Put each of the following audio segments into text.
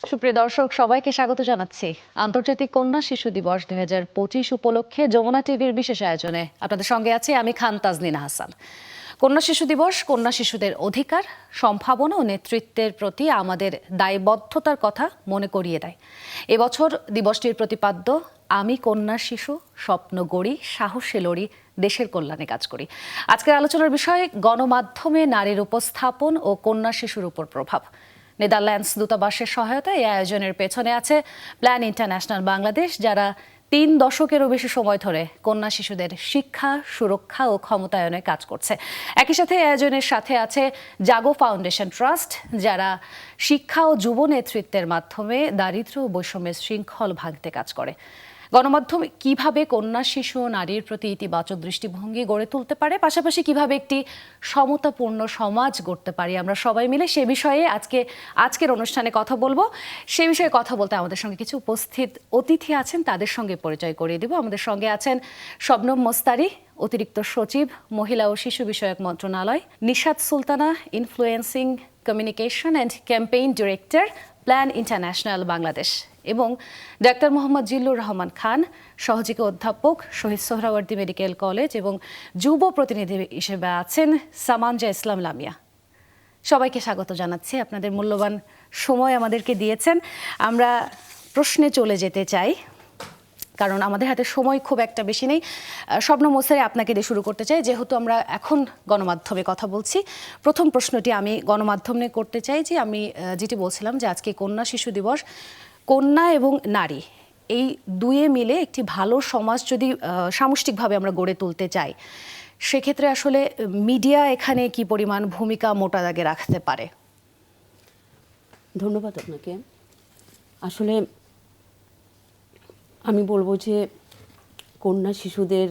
সুপ্রিয় দর্শক, সবাইকে স্বাগত জানাচ্ছি আন্তর্জাতিক কন্যা শিশু দিবস 2025 উপলক্ষে যমুনা টিভির বিশেষ আয়োজনে। আপনাদের সঙ্গে আছি আমি খান তাজনিনা হাসান। কন্যা শিশু দিবস কন্যা শিশুদের অধিকার, সম্ভাবনা ও নেতৃত্বের প্রতি আমাদের দায়বদ্ধতার কথা মনে করিয়ে দেয়। এবছর দিবসটির প্রতিপাদ্য আমি কন্যা শিশু, স্বপ্ন গড়ি, সাহসে লড়ি, দেশের কল্যাণে কাজ করি। আজকের আলোচনার বিষয় গণমাধ্যমে নারীর উপস্থাপন ও কন্যা শিশুর উপর প্রভাব। নেদারল্যান্ডস দূতাবাসের সহায়তায় এই আয়োজনের পেছনে আছে প্ল্যান ইন্টারন্যাশনাল বাংলাদেশ, যারা 3 দশকেরও বেশি সময় ধরে কন্যা শিশুদের শিক্ষা, সুরক্ষা ও ক্ষমতায়নে কাজ করছে। একই সাথে এই আয়োজনের সাথে আছে জাগো ফাউন্ডেশন ট্রাস্ট, যারা শিক্ষা ও যুব নেতৃত্বের মাধ্যমে দারিদ্র্য ও বৈষম্যের শৃঙ্খল ভাঙতে কাজ করে। গণমাধ্যম কিভাবে কন্যা শিশু ও নারীর প্রতি ইতিবাচক দৃষ্টিভঙ্গি গড়ে তুলতে পারে, পাশাপাশি কিভাবে একটি সমতাপূর্ণ সমাজ গড়তে পারি আমরা সবাই মিলে, সে বিষয়ে আজকের অনুষ্ঠানে কথা বলবো। সে বিষয়ে কথা বলতে আমাদের সঙ্গে কিছু উপস্থিত অতিথি আছেন, তাদের সঙ্গে পরিচয় করিয়ে দেব। আমাদের সঙ্গে আছেন শবনম মোস্তারি, অতিরিক্ত সচিব, মহিলা ও শিশু বিষয়ক মন্ত্রণালয়; Nishat Sultana, influencing communication and campaign director, plan international Bangladesh; এবং ডাক্তার মোহাম্মদ জিল্লুর রহমান খান, সহযোগী অধ্যাপক, শহীদ সোহরাওয়ার্দী মেডিকেল কলেজ, এবং যুব প্রতিনিধি হিসেবে আছেন সামানজা ইসলাম লামিয়া। সবাইকে স্বাগত জানাচ্ছি, আপনাদের মূল্যবান সময় আমাদেরকে দিয়েছেন। আমরা প্রশ্নে চলে যেতে চাই, কারণ আমাদের হাতে সময় খুব একটা বেশি নেই। শবনম মোস্তারি, আপনাকে দিয়ে শুরু করতে চাই, যেহেতু আমরা এখন গণমাধ্যমে কথা বলছি। প্রথম প্রশ্নটি আমি গণমাধ্যম নিয়ে করতে চাই, যে আমি যেটি বলছিলাম যে আজকে কন্যা শিশু দিবস, কন্যা এবং নারী এই দুয়ে মিলে একটি ভালো সমাজ যদি সামষ্টিকভাবে আমরা গড়ে তুলতে চাই, সেক্ষেত্রে আসলে মিডিয়া এখানে কি পরিমাণ ভূমিকা মোটা দাগে রাখতে পারে? ধন্যবাদ আপনাকে। আসলে আমি বলবো যে কন্যা শিশুদের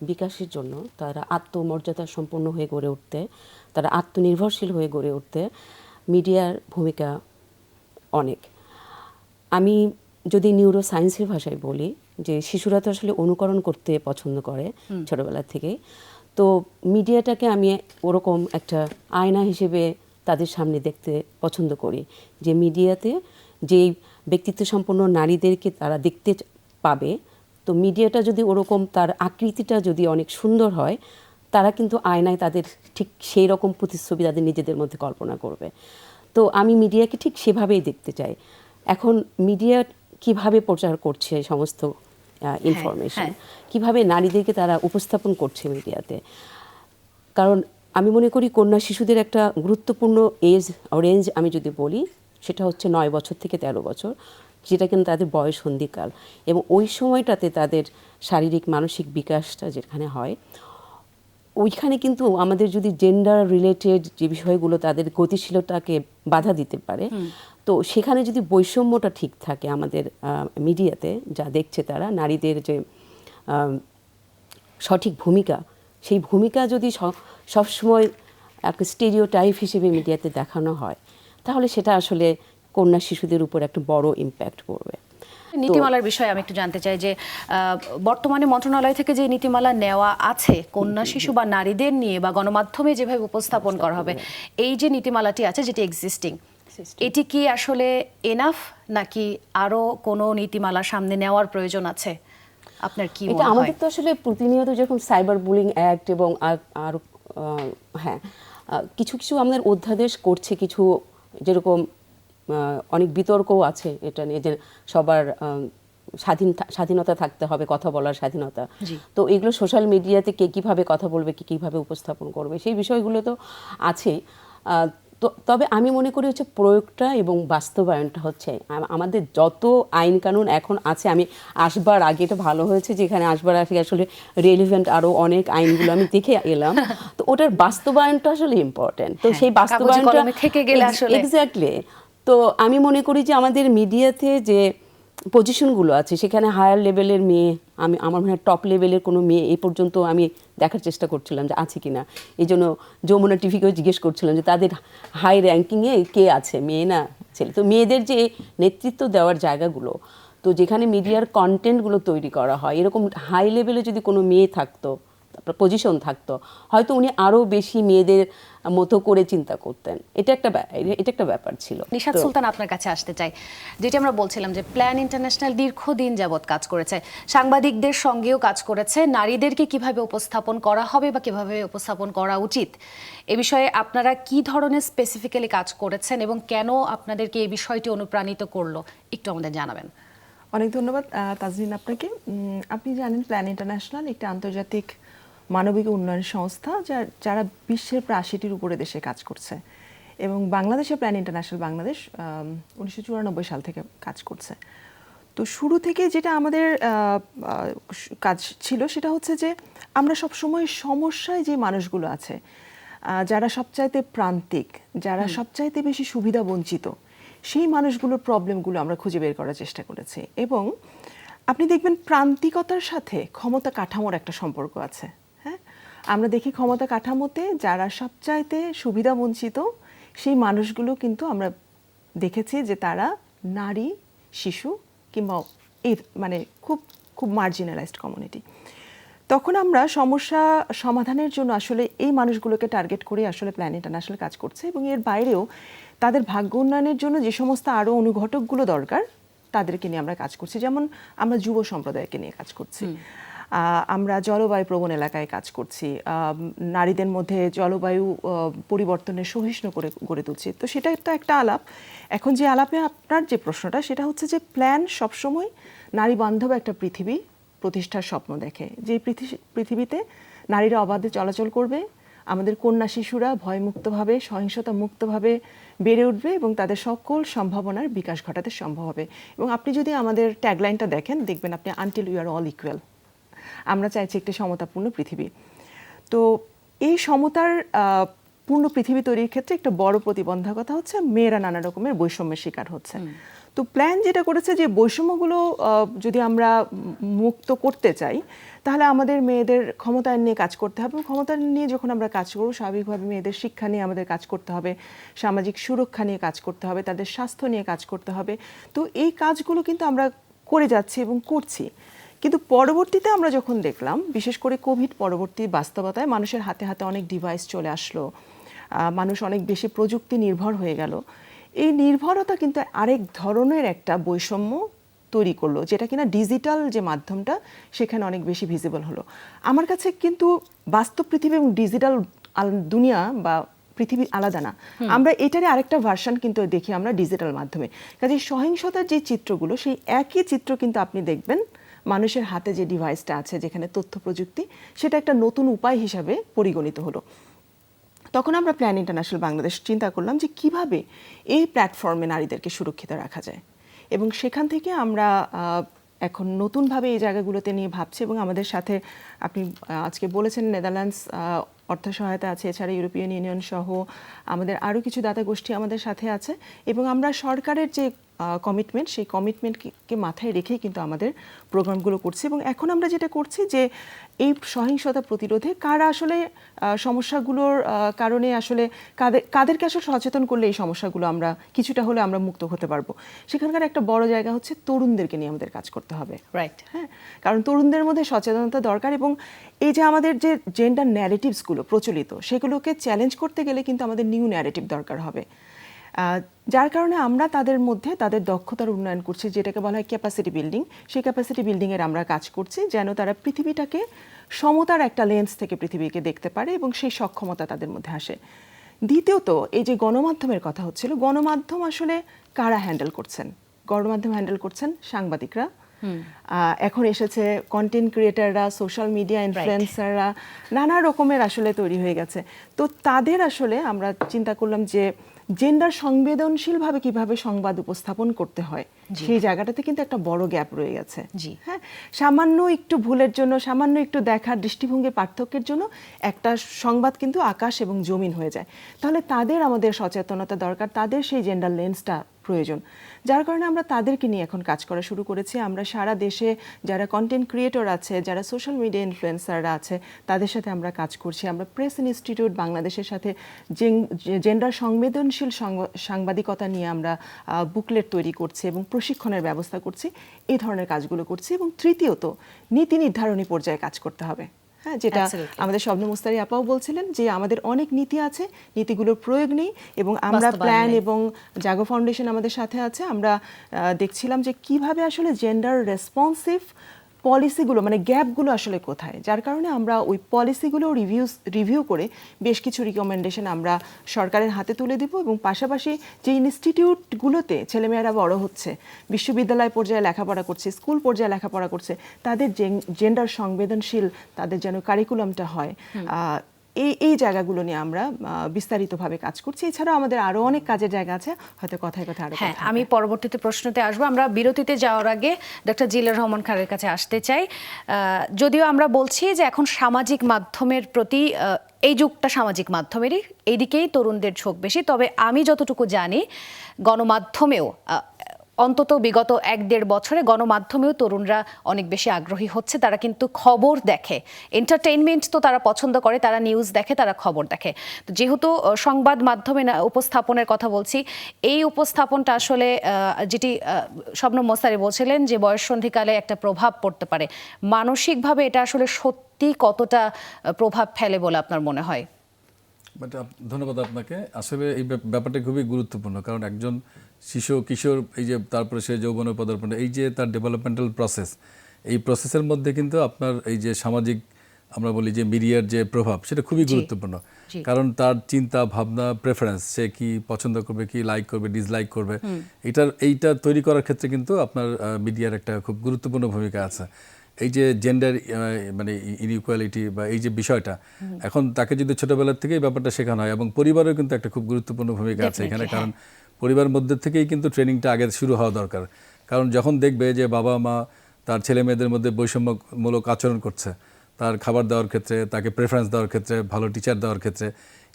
বিকাশের জন্য, তারা আত্মমর্যাদা সম্পন্ন হয়ে গড়ে উঠতে, তারা আত্মনির্ভরশীল হয়ে গড়ে উঠতে মিডিয়ার ভূমিকা অনেক। আমি যদি নিউরো সায়েন্সের ভাষায় বলি, যে শিশুরা তো আসলে অনুকরণ করতে পছন্দ করে ছোটবেলা থেকে, তো মিডিয়াটাকে আমি ওরকম একটা আয়না হিসেবে তাদের সামনে দেখতে পছন্দ করি, যে মিডিয়াতে যেই ব্যক্তিত্ব সম্পন্ন নারীদেরকে তারা দেখতে পাবে, তো মিডিয়াটা যদি ওরকম তার আকৃতিটা যদি অনেক সুন্দর হয়, তারা কিন্তু আয়নায় তাদের ঠিক সেই রকম প্রতিচ্ছবি তাদের নিজেদের মধ্যে কল্পনা করবে। তো আমি মিডিয়াকে ঠিক সেভাবেই দেখতে চাই। এখন মিডিয়া কিভাবে প্রচার করছে সমস্ত ইনফরমেশন, কিভাবে নারীদেরকে তারা উপস্থাপন করছে মিডিয়াতে, কারণ আমি মনে করি কন্যা শিশুদের একটা গুরুত্বপূর্ণ এজ রেঞ্জ আমি যদি বলি, সেটা হচ্ছে 9 বছর থেকে 13 বছর, যেটা কিন্তু তাদের বয়স সন্ধিকাল, এবং ওই সময়টাতে তাদের শারীরিক মানসিক বিকাশটা যেখানে হয়, ওইখানে কিন্তু আমাদের যদি জেন্ডার রিলেটেড যে বিষয়গুলো তাদের গতিশীলতাকে বাধা দিতে পারে, তো সেখানে যদি বৈষম্যটা ঠিক থাকে আমাদের মিডিয়াতে, যা দেখছে তারা নারীদের যে সঠিক ভূমিকা, সেই ভূমিকা যদি সবসময় একটা স্টেরিওটাইপ হিসেবে মিডিয়াতে দেখানো হয়, তাহলে সেটা আসলে কন্যা শিশুদের উপর একটা বড় ইম্প্যাক্ট করবে। নীতিমালার বিষয়ে আমি একটু জানতে চাই, যে বর্তমানে মন্ত্রণালয় থেকে যে নীতিমালা নেওয়া আছে কন্যা শিশু বা নারীদের নিয়ে, বা গণমাধ্যমে যেভাবে উপস্থাপন করা হবে, এই যে নীতিমালাটি আছে যেটি এক্সিস্টিং, এটি কি আসলে এনাফ, নাকি আরো কোনো নীতিমালা সামনে নেওয়ার প্রয়োজন আছে? আপনার কি মনে হয়? আমাদের তো আসলে প্রতিনিয়ত যখন সাইবার বুলিং অ্যাক্ট এবং আর কিছু কিছু আমাদের অধ্যাদেশ করছে, কিছু যেরকম অনেক বিতর্কও আছে এটা নিয়ে, যে সবার স্বাধীনতা থাকতে হবে, কথা বলার স্বাধীনতা। তো এগুলো সোশ্যাল মিডিয়াতে কে কীভাবে কথা বলবে, কে কীভাবে উপস্থাপন করবে, সেই বিষয়গুলো তো আছেই। তবে আমি মনে করি হচ্ছে প্রয়োগটা এবং বাস্তবায়নটা হচ্ছে আমাদের যত আইন কানুন এখন আছে, আমি আসবার আগে এটা ভালো হয়েছে যে এখানে আসবার আগে আসলে রেলিভেন্ট আরও অনেক আইনগুলো আমি দেখে এলাম, তো ওটার বাস্তবায়নটা আসলে ইম্পর্টেন্ট। তো সেই বাস্তবায়নটা থেকে গেলে আসলে এক্স্যাক্টলি। তো আমি মনে করি যে আমাদের মিডিয়াতে যে পজিশনগুলো আছে, সেখানে হায়ার লেভেলের মেয়ে, আমার মনে হয় টপ লেভেলের কোনো মেয়ে এই পর্যন্ত আমি দেখার চেষ্টা করছিলাম যে আছে কিনা। এই জন্য যমুনা টিভিকেও জিজ্ঞেস করছিলাম যে তাদের হাই র্যাঙ্কিংয়ে কে আছে, মেয়ে না ছেলে। তো মেয়েদের যে নেতৃত্ব দেওয়ার জায়গাগুলো, তো যেখানে মিডিয়ার কন্টেন্টগুলো তৈরি করা হয়, এরকম হাই লেভেলে যদি কোনো মেয়ে থাকতো, পজিশন থাকতো, হয়তো উনি আরও বেশি মেয়েদের মতো করে চিন্তা করতেন। এটা একটা ব্যাপার ছিল। নিশাত সুলতান, আপনার কাছে আসতে চাই। যেটি আমরা বলছিলাম যে প্ল্যান ইন্টারন্যাশনাল দীর্ঘদিন যাবৎ কাজ করেছে, সাংবাদিকদের সঙ্গেও কাজ করেছে, নারীদেরকে কিভাবে উপস্থাপন করা হবে বা কিভাবে উপস্থাপন করা উচিত এ বিষয়ে আপনারা কি ধরনের স্পেসিফিক্যালি কাজ করেছেন এবং কেন আপনাদেরকে এই বিষয়টি অনুপ্রাণিত করলো একটু আমাদের জানাবেন। অনেক ধন্যবাদ তাজরিন আপনাকে। আপনি জানেন প্ল্যান ইন্টারন্যাশনাল একটি আন্তর্জাতিক মানবিক উন্নয়ন সংস্থা যারা বিশ্বের প্রায় ৮০-টির উপরে দেশে কাজ করছে, এবং বাংলাদেশে প্ল্যান ইন্টারন্যাশনাল বাংলাদেশ 1994 সাল থেকে কাজ করছে। তো শুরু থেকে যেটা আমাদের কাজ ছিল সেটা হচ্ছে যে আমরা সবসময় সমস্যায় যে মানুষগুলো আছে, যারা সবচাইতে প্রান্তিক, যারা সবচাইতে বেশি সুবিধা বঞ্চিত, সেই মানুষগুলোর প্রবলেমগুলো আমরা খুঁজে বের করার চেষ্টা করেছি। এবং আপনি দেখবেন প্রান্তিকতার সাথে ক্ষমতা কাঠামোর একটা সম্পর্ক আছে। হ্যাঁ, আমরা দেখি ক্ষমতা কাঠামোতে যারা সবচাইতে সুবিধা বঞ্চিত সেই মানুষগুলো কিন্তু আমরা দেখেছি যে তারা নারী, শিশু কিংবা এই মানে খুব খুব মার্জিনালাইজড কমিউনিটি। তখন আমরা সমস্যা সমাধানের জন্য আসলে এই মানুষগুলোকে টার্গেট করে আসলে প্ল্যান ইন্টারন্যাশনাল কাজ করছে, এবং এর বাইরেও তাদের ভাগ্য উন্নয়নের জন্য যে সমস্ত আরও অনুঘটকগুলো দরকার তাদেরকে নিয়ে আমরা কাজ করছি। যেমন আমরা যুব সম্প্রদায়কে নিয়ে কাজ করছি, আমরা জলবায়ু প্রবণ এলাকায় কাজ করছি, নারীদের মধ্যে জলবায়ু পরিবর্তনের সহিষ্ণু করে গড়ে তুলছি। তো সেটা একটা আলাপ। এখন যে আলাপে আপনার যে প্রশ্নটা সেটা হচ্ছে যে প্ল্যান সবসময় নারী বান্ধব একটা পৃথিবী প্রতিষ্ঠার স্বপ্ন দেখে, যে পৃথিবীতে নারীরা অবাধে চলাচল করবে, আমাদের কন্যা শিশুরা ভয়মুক্তভাবে, সহিংসতা মুক্তভাবে বেড়ে উঠবে এবং তাদের সকল সম্ভাবনার বিকাশ ঘটাতে সম্ভব হবে। এবং আপনি যদি আমাদের ট্যাগলাইনটা দেখেন, দেখবেন আপনি until we are all equal. আমরা চাইছি একটি সমতাপূর্ণ পৃথিবী। তো এই সমতার পূর্ণ পৃথিবী তৈরির ক্ষেত্রে একটা বড় প্রতিবন্ধকতা হচ্ছে মেয়েরা নানা রকমের বৈষম্যের শিকার হচ্ছে। তো প্ল্যান যেটা করেছে যে বৈষম্যগুলো যদি আমরা মুক্ত করতে চাই তাহলে আমাদের মেয়েদের ক্ষমতায়ন নিয়ে কাজ করতে হবে। ক্ষমতায়ন নিয়ে যখন আমরা কাজ করব, স্বাভাবিকভাবে মেয়েদের শিক্ষা নিয়ে আমাদের কাজ করতে হবে, সামাজিক সুরক্ষা নিয়ে কাজ করতে হবে, তাদের স্বাস্থ্য নিয়ে কাজ করতে হবে। তো এই কাজগুলো কিন্তু আমরা করে যাচ্ছি এবং করছি। কিন্তু পরবর্তীতে আমরা যখন দেখলাম, বিশেষ করে কোভিড পরবর্তী বাস্তবতায় মানুষের হাতে হাতে অনেক ডিভাইস চলে আসলো, মানুষ অনেক বেশি প্রযুক্তি নির্ভর হয়ে গেল। এই নির্ভরতা কিন্তু আরেক ধরনের একটা বৈষম্য তৈরি করলো, যেটা কিনা ডিজিটাল যে মাধ্যমটা সেখানে অনেক বেশি ভিজিবল হলো। আমার কাছে কিন্তু বাস্তব পৃথিবী এবং ডিজিটাল দুনিয়া বা পৃথিবী আলাদা না, আমরা এটারই আরেকটা ভার্সন কিন্তু দেখি আমরা ডিজিটাল মাধ্যমে। কাজে সহিংসতার যে চিত্রগুলো, সেই একই চিত্র কিন্তু আপনি দেখবেন মানুষের হাতে যে ডিভাইসটা আছে, যেখানে তথ্য প্রযুক্তি, সেটা একটা নতুন উপায় হিসাবে পরিগণিত হলো। তখন আমরা প্ল্যান ইন্টারন্যাশনাল বাংলাদেশ চিন্তা করলাম যে কিভাবে এই প্ল্যাটফর্মে নারীদেরকে সুরক্ষিত রাখা যায়, এবং সেখান থেকে আমরা এখন নতুনভাবে এই জায়গাগুলোতে নিয়ে ভাবছি। এবং আমাদের সাথে আপনি আজকে বলেছেন নেদারল্যান্ডস অর্থ সহায়তা আছে, এছাড়া ইউরোপিয়ান ইউনিয়ন সহ আমাদের আরও কিছু দাতা গোষ্ঠী আমাদের সাথে আছে, এবং আমরা সরকারের যে কমিটমেন্ট, সেই কমিটমেন্টকে মাথায় রেখেই কিন্তু আমাদের প্রোগ্রামগুলো করছি। এবং এখন আমরা যেটা করছি যে এই সহিংসতা প্রতিরোধে কারা আসলে সমস্যাগুলোর কারণে আসলে কাদেরকে আসলে সচেতন করলে এই সমস্যাগুলো আমরা কিছুটা হলে আমরা মুক্ত হতে পারবো, সেখানকার একটা বড় জায়গা হচ্ছে তরুণদেরকে নিয়ে আমাদের কাজ করতে হবে। রাইট, হ্যাঁ, কারণ তরুণদের মধ্যে সচেতনতা দরকার, এবং এই যে আমাদের যে জেন্ডার ন্যারেটিভসগুলো প্রচলিত, সেগুলোকে চ্যালেঞ্জ করতে গেলে কিন্তু আমাদের নিউ ন্যারেটিভ দরকার হবে। যার কারণে আমরা তাদের মধ্যে তাদের দক্ষতার উন্নয়ন করছি, যেটাকে বলা হয় ক্যাপাসিটি বিল্ডিং। সেই ক্যাপাসিটি বিল্ডিংয়ের আমরা কাজ করছি যেন তারা পৃথিবীটাকে সমতার একটা লেন্স থেকে পৃথিবীকে দেখতে পারে এবং সেই সক্ষমতা তাদের মধ্যে আসে। দ্বিতীয়ত, এই যে গণমাধ্যমের কথা হচ্ছিল, গণমাধ্যম আসলে কারা হ্যান্ডেল করছেন? গণমাধ্যম হ্যান্ডেল করছেন সাংবাদিকরা, এখন এসেছে কন্টেন্ট ক্রিয়েটাররা, সোশ্যাল মিডিয়া ইনফ্লুয়েন্সাররা, নানা রকমের আসলে তৈরি হয়ে গেছে। তো তাদের আসলে আমরা চিন্তা করলাম যে জেন্ডার সংবেদনশীলভাবে কিভাবে সংবাদ উপস্থাপন করতে হয়, সেই জায়গাটাতে কিন্তু একটা বড় গ্যাপ রয়ে গেছে। হ্যাঁ, সামান্য একটু ভুলের জন্য, সামান্য একটু দেখার দৃষ্টিভঙ্গির পার্থক্যের জন্য একটা সংবাদ কিন্তু আকাশ এবং জমিন হয়ে যায়। তাহলে তাদের আমাদের সচেতনতা দরকার, তাদের সেই জেন্ডার লেন্সটা প্রয়োজন। যার কারণে আমরা তাদেরকে নিয়ে এখন কাজ করা শুরু করেছি। আমরা সারা দেশে যারা কন্টেন্ট ক্রিয়েটর আছে, যারা সোশ্যাল মিডিয়া ইনফ্লুয়েন্সাররা আছে, তাদের সাথে আমরা কাজ করছি। আমরা প্রেস ইনস্টিটিউট বাংলাদেশের সাথে জেন্ডার সংবেদনশীল সাংবাদিকতা নিয়ে আমরা বুকলেট তৈরি করছি এবং প্রশিক্ষণের ব্যবস্থা করছি। এই ধরনের কাজগুলো করছি। এবং তৃতীয়ত, নীতি নির্ধারণী পর্যায়ে কাজ করতে হবে। হ্যাঁ, যেটা Absolutely. আমাদের শবনম মুস্তারি আপাও বলছিলেন যে আমাদের অনেক নীতি আছে, নীতিগুলোর প্রয়োগ নেই, এবং আমরা বাস্তবায়ন প্ল্যান নেই। এবং জাগো ফাউন্ডেশন আমাদের সাথে আছে। আমরা দেখছিলাম যে কিভাবে আসলে জেন্ডার রেসপন্সিভ পলিসিগুলো, মানে গ্যাপগুলো আসলে কোথায়, যার কারণে আমরা ওই পলিসিগুলো রিভিউ করে বেশ কিছু রিকমেন্ডেশন আমরা সরকারের হাতে তুলে দিব, এবং পাশাপাশি যে ইনস্টিটিউটগুলোতে ছেলেমেয়েরা বড় হচ্ছে, বিশ্ববিদ্যালয় পর্যায়ে লেখাপড়া করছে, স্কুল পর্যায়ে লেখাপড়া করছে, তাদের জেন্ডার সংবেদনশীল তাদের যেন কারিকুলামটা হয়, এই জায়গাগুলো নিয়ে আমরা বিস্তারিতভাবে কাজ করছি। এছাড়াও আমাদের আরো অনেক কাজের জায়গা আছে, হয়তো কথায় কথায় আরো হ্যাঁ, কথা আমি পরবর্তীতে প্রশ্নতে আসবো। আমরা বিরতিতে যাওয়ার আগে ডক্টর জিল্লুর রহমান খানের কাছে আসতে চাই। যদিও আমরা বলছি যে এখন সামাজিক মাধ্যমের প্রতি এই যুগটা সামাজিক মাধ্যমেরই, এইদিকেই তরুণদের ঝোঁক বেশি, তবে আমি যতটুকু জানি গণমাধ্যমেও অন্তত বিগত 1-1.5 বছরে গণমাধ্যমেও তরুণরা অনেক বেশি আগ্রহী হচ্ছে। তারা কিন্তু খবর দেখে, এন্টারটেইনমেন্ট তো তারা পছন্দ করে, তারা নিউজ দেখে, তারা খবর দেখে। তো যেহেতু সংবাদ মাধ্যমে উপস্থাপনের কথা বলছি, এই উপস্থাপনটা আসলে যেটি শবনম মুস্তারি বলছিলেন যে বয়ঃসন্ধিকালে একটা প্রভাব পড়তে পারে, মানসিকভাবে এটা আসলে সত্যি কতটা প্রভাব ফেলে বলে আপনার মনে হয়? বাট ধন্যবাদ আপনাকে। আসলে এই ব্যাপারটা খুবই গুরুত্বপূর্ণ, কারণ একজন শিশু কিশোর, এই যে তারপরে সে যৌবনে পদার্পণ, এই যে তার ডেভেলপমেন্টাল প্রসেস, এই প্রসেসের মধ্যে কিন্তু আপনার এই যে সামাজিক আমরা বলি যে মিডিয়ার যে প্রভাব, সেটা খুবই গুরুত্বপূর্ণ। কারণ তার চিন্তা ভাবনা, প্রেফারেন্স, সে কি পছন্দ করবে, কি লাইক করবে, ডিসলাইক করবে, এইটা তৈরি করার ক্ষেত্রে কিন্তু আপনার মিডিয়ার একটা খুব গুরুত্বপূর্ণ ভূমিকা আছে। এই যে জেন্ডার মানে ইনইকুয়ালিটি বা এই যে বিষয়টা, এখন তাকে যদি ছোটবেলার থেকেই ব্যাপারটা শেখানো হয়, এবং পরিবারেও কিন্তু একটা খুব গুরুত্বপূর্ণ ভূমিকা আছে এখানে। কারণ পরিবারের মধ্যে থেকেই কিন্তু ট্রেনিংটা আগে শুরু হওয়া দরকার। কারণ যখন দেখবে যে বাবা মা তার ছেলে মেয়েদের মধ্যে বৈষম্যমূলক আচরণ করছে, তার খাবার দেওয়ার ক্ষেত্রে, তাকে প্রেফারেন্স দেওয়ার ক্ষেত্রে, ভালো টিচার দেওয়ার ক্ষেত্রে,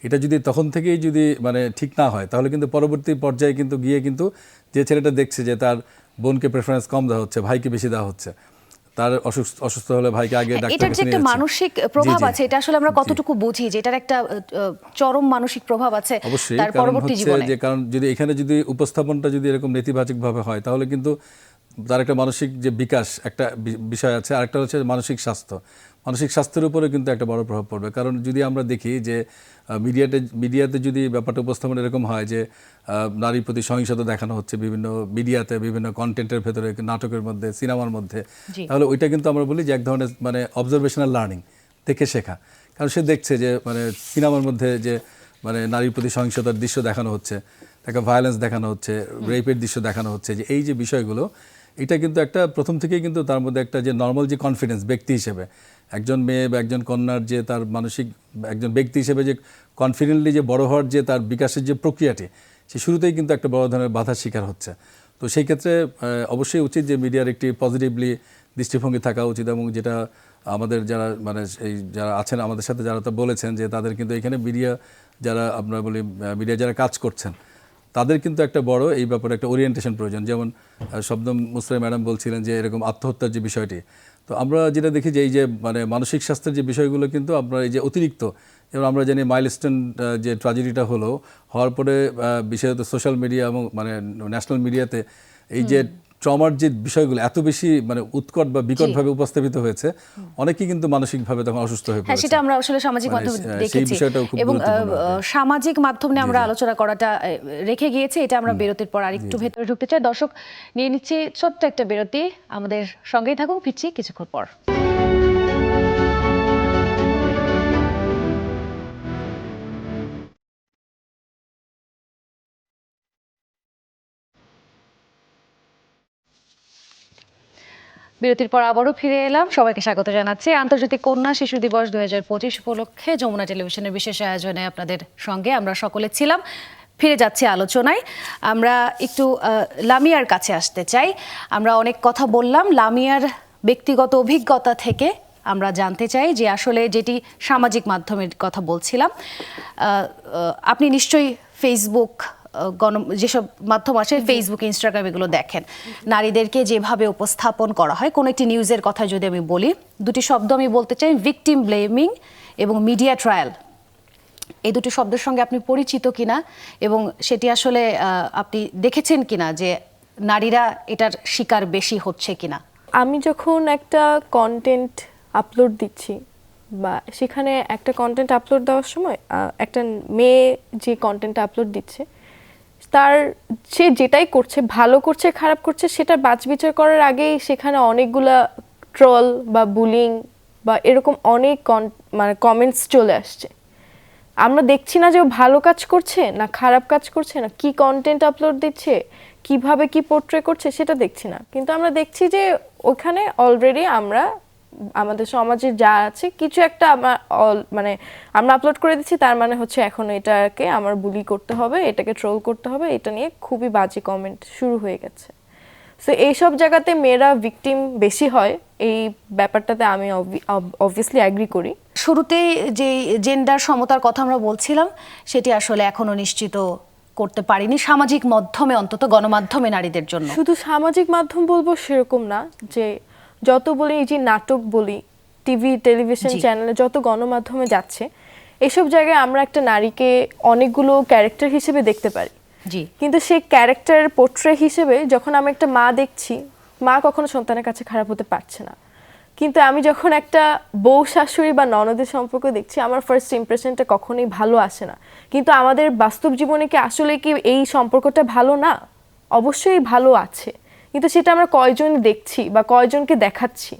এটা যদি তখন থেকেই যদি মানে ঠিক না হয়, তাহলে কিন্তু পরবর্তী পর্যায়ে কিন্তু গিয়ে কিন্তু যে ছেলেটা দেখছে যে তার বোনকে প্রেফারেন্স কম দেওয়া হচ্ছে, ভাইকে বেশি দেওয়া হচ্ছে, তার অসুস্থ হলে ভাইকে আগে ডাক্তার এটার যে কাছে নিয়ে একটা যাচ্ছে। মানসিক প্রভাব আছে, এটা আসলে আমরা কতটুকু বুঝি যে এটার একটা চরম মানসিক প্রভাব আছে অবশ্যই। তার কারণ পরবর্তী হচ্ছে জীবনে। যে কারণ যদি এখানে যদি উপস্থাপনটা যদি এরকম নেতিবাচকভাবে হয়, তাহলে কিন্তু তার একটা মানসিক যে বিকাশ একটা বিষয় আছে, আরেকটা হচ্ছে মানসিক স্বাস্থ্য। মানসিক স্বাস্থ্যের উপরে কিন্তু একটা বড় প্রভাব পড়বে। কারণ যদি আমরা দেখি যে মিডিয়াতে যদি ব্যাপারটা উপস্থাপন এরকম হয় যে নারীর প্রতি সহিংসতা দেখানো হচ্ছে বিভিন্ন মিডিয়াতে, বিভিন্ন কন্টেন্টের ভেতরে, নাটকের মধ্যে, সিনেমার মধ্যে, তাহলে ওইটা কিন্তু আমরা বলি যে এক ধরনের মানে অবজারভেশনাল লার্নিং, দেখে শেখা। কারণ সে দেখছে যে মানে সিনেমার মধ্যে যে মানে নারীর প্রতি সহিংসতার দৃশ্য দেখানো হচ্ছে, তাকে ভায়োলেন্স দেখানো হচ্ছে, রেপের দৃশ্য দেখানো হচ্ছে, যে এই যে বিষয়গুলো, এটা কিন্তু একটা প্রথম থেকেই কিন্তু তার মধ্যে একটা যে নর্মাল যে কনফিডেন্স ব্যক্তি হিসেবে, একজন মেয়ে বা একজন কন্যার যে তার মানসিক একজন ব্যক্তি হিসেবে যে কনফিডেন্টলি যে বড় হওয়ার যে তার বিকাশের যে প্রক্রিয়াটি, সে শুরুতেই কিন্তু একটা বড় ধরনের বাধার শিকার হচ্ছে। তো সেই ক্ষেত্রে অবশ্যই উচিত যে মিডিয়ার একটি পজিটিভলি দৃষ্টিভঙ্গি থাকা উচিত, এবং যেটা আমাদের যারা মানে এই যারা আছেন আমাদের সাথে, যারা তো বলেছেন যে তাদের কিন্তু এখানে মিডিয়া যারা আমরা বলি মিডিয়া যারা কাজ করছেন, তাদের কিন্তু একটা বড় এই ব্যাপারে একটা ওরিয়েন্টেশন প্রয়োজন। যেমন শবনম মুস্তারি ম্যাডাম বলছিলেন যে এরকম আত্মহত্যার যে বিষয়টি, তো আমরা যেটা দেখি যে এই যে মানে মানসিক স্বাস্থ্যের যে বিষয়গুলো কিন্তু আমরা এই যে অতিরিক্ত, যেমন আমরা জানি মাইলস্টোন যে ট্র্যাজেডিটা হওয়ার পরে বিশেষত সোশ্যাল মিডিয়া এবং মানে ন্যাশনাল মিডিয়াতে এই যে ট্রমার যে বিষয়গুলো এত বেশি মানে উৎকট বা বিকটভাবে উপস্থাপিত হয়েছে, অনেকেই কিন্তু মানসিকভাবে তখন অসুস্থ হয়ে হ্যাঁ, পড়েছে। সেটা আমরা আসলে সামাজিক মানে মাধ্যমে সেই দেখেছি, বিষয়টাও খুব এবং গুরুত্বপূর্ণ। সামাজিক মাধ্যম নিয়ে আমরা আলোচনা করাটা রেখে গিয়েছি। এটা আমরা বিরতির পর আরেকটু ভেতরে ঢুকতে চাই। দর্শক, নিয়ে নিচ্ছি ছোট্ট একটা বিরতি, আমাদের সঙ্গেই থাকুন, ফিরছি কিছুক্ষণ পর। বিরতির পর আবারও ফিরে এলাম। সবাইকে স্বাগত জানাচ্ছি। আন্তর্জাতিক কন্যা শিশু দিবস 2025 উপলক্ষে যমুনা টেলিভিশনের বিশেষ আয়োজনে আপনাদের সঙ্গে আমরা সকলে ছিলাম। ফিরে যাচ্ছি আলোচনায়। আমরা একটু লামিয়ার কাছে আসতে চাই। আমরা অনেক কথা বললাম, লামিয়ার ব্যক্তিগত অভিজ্ঞতা থেকে আমরা জানতে চাই যে আসলে যেটি সামাজিক মাধ্যমের কথা বলছিলাম, আপনি নিশ্চয়ই ফেসবুক যেসব মাধ্যম আছে, ফেসবুক, ইনস্টাগ্রাম, এগুলো দেখেন। নারীদেরকে যেভাবে উপস্থাপন করা হয়, কোন একটি নিউজের কথা যদি আমি বলি, দুটি শব্দ আমি বলতে চাই, ভিকটিম ব্লেমিং এবং মিডিয়া ট্রায়াল। এই দুটি শব্দের সঙ্গে আপনি পরিচিত কিনা, এবং সেটি আসলে আপনি দেখেছেন কিনা যে নারীরা এটার শিকার বেশি হচ্ছে কিনা? আমি যখন একটা কন্টেন্ট আপলোড দিচ্ছি বা সেখানে একটা কন্টেন্ট আপলোড দেওয়ার সময় একটা মেয়ে যে কন্টেন্ট আপলোড দিচ্ছে তার সে যেটাই করছে ভালো করছে খারাপ করছে সেটা বাছবিচার করার আগেই সেখানে অনেকগুলা ট্রল বা বুলিং বা এরকম অনেক মানে কমেন্টস চলে আসছে। আমরা দেখছি না যে ও ভালো কাজ করছে না খারাপ কাজ করছে না কি কন্টেন্ট আপলোড দিচ্ছে কিভাবে কি পোর্ট্রে করছে সেটা দেখছি না, কিন্তু আমরা দেখছি যে ওখানে অলরেডি আমরা আমাদের সমাজে যা আছে কিছু একটা মানে আমরা আপলোড করে দিচ্ছি, তার মানে হচ্ছে এখন এটাকে আমার বুলি করতে হবে, এটাকে ট্রোল করতে হবে, এটা নিয়ে খুবই বাজে কমেন্ট শুরু হয়ে গেছে। সো এইসব জায়গাতে মেয়েরা ভিকটিম বেশি হয়, এই ব্যাপারটাতে আমি অবভিয়াসলি অ্যাগ্রি করি। শুরুতেই যে জেন্ডার সমতার কথা আমরা বলছিলাম সেটি আসলে এখনো নিশ্চিত করতে পারিনি সামাজিক মাধ্যমে, অন্তত গণমাধ্যমে নারীদের জন্য। শুধু সামাজিক মাধ্যম বলবো সেরকম না, যে যত বলি এই যে নাটক বলি টিভি টেলিভিশন চ্যানেলে যত গণমাধ্যমে যাচ্ছে এইসব জায়গায় আমরা একটা নারীকে অনেকগুলো ক্যারেক্টার হিসেবে দেখতে পারি, জি, কিন্তু সেই ক্যারেক্টার পোর্ট্রে হিসেবে যখন আমি একটা মা দেখছি, মা কখনো সন্তানের কাছে খারাপ হতে পারছে না, কিন্তু আমি যখন একটা বউ শাশুড়ি বা ননদের সম্পর্ক দেখছি আমার ফার্স্ট ইমপ্রেশনটা কখনোই ভালো আসে না। কিন্তু আমাদের বাস্তব জীবনে কি আসলে কি এই সম্পর্কটা ভালো না? অবশ্যই ভালো আছে, কিন্তু সেটা আমরা কয়জন দেখছি বা কয়জনকে দেখাচ্ছি।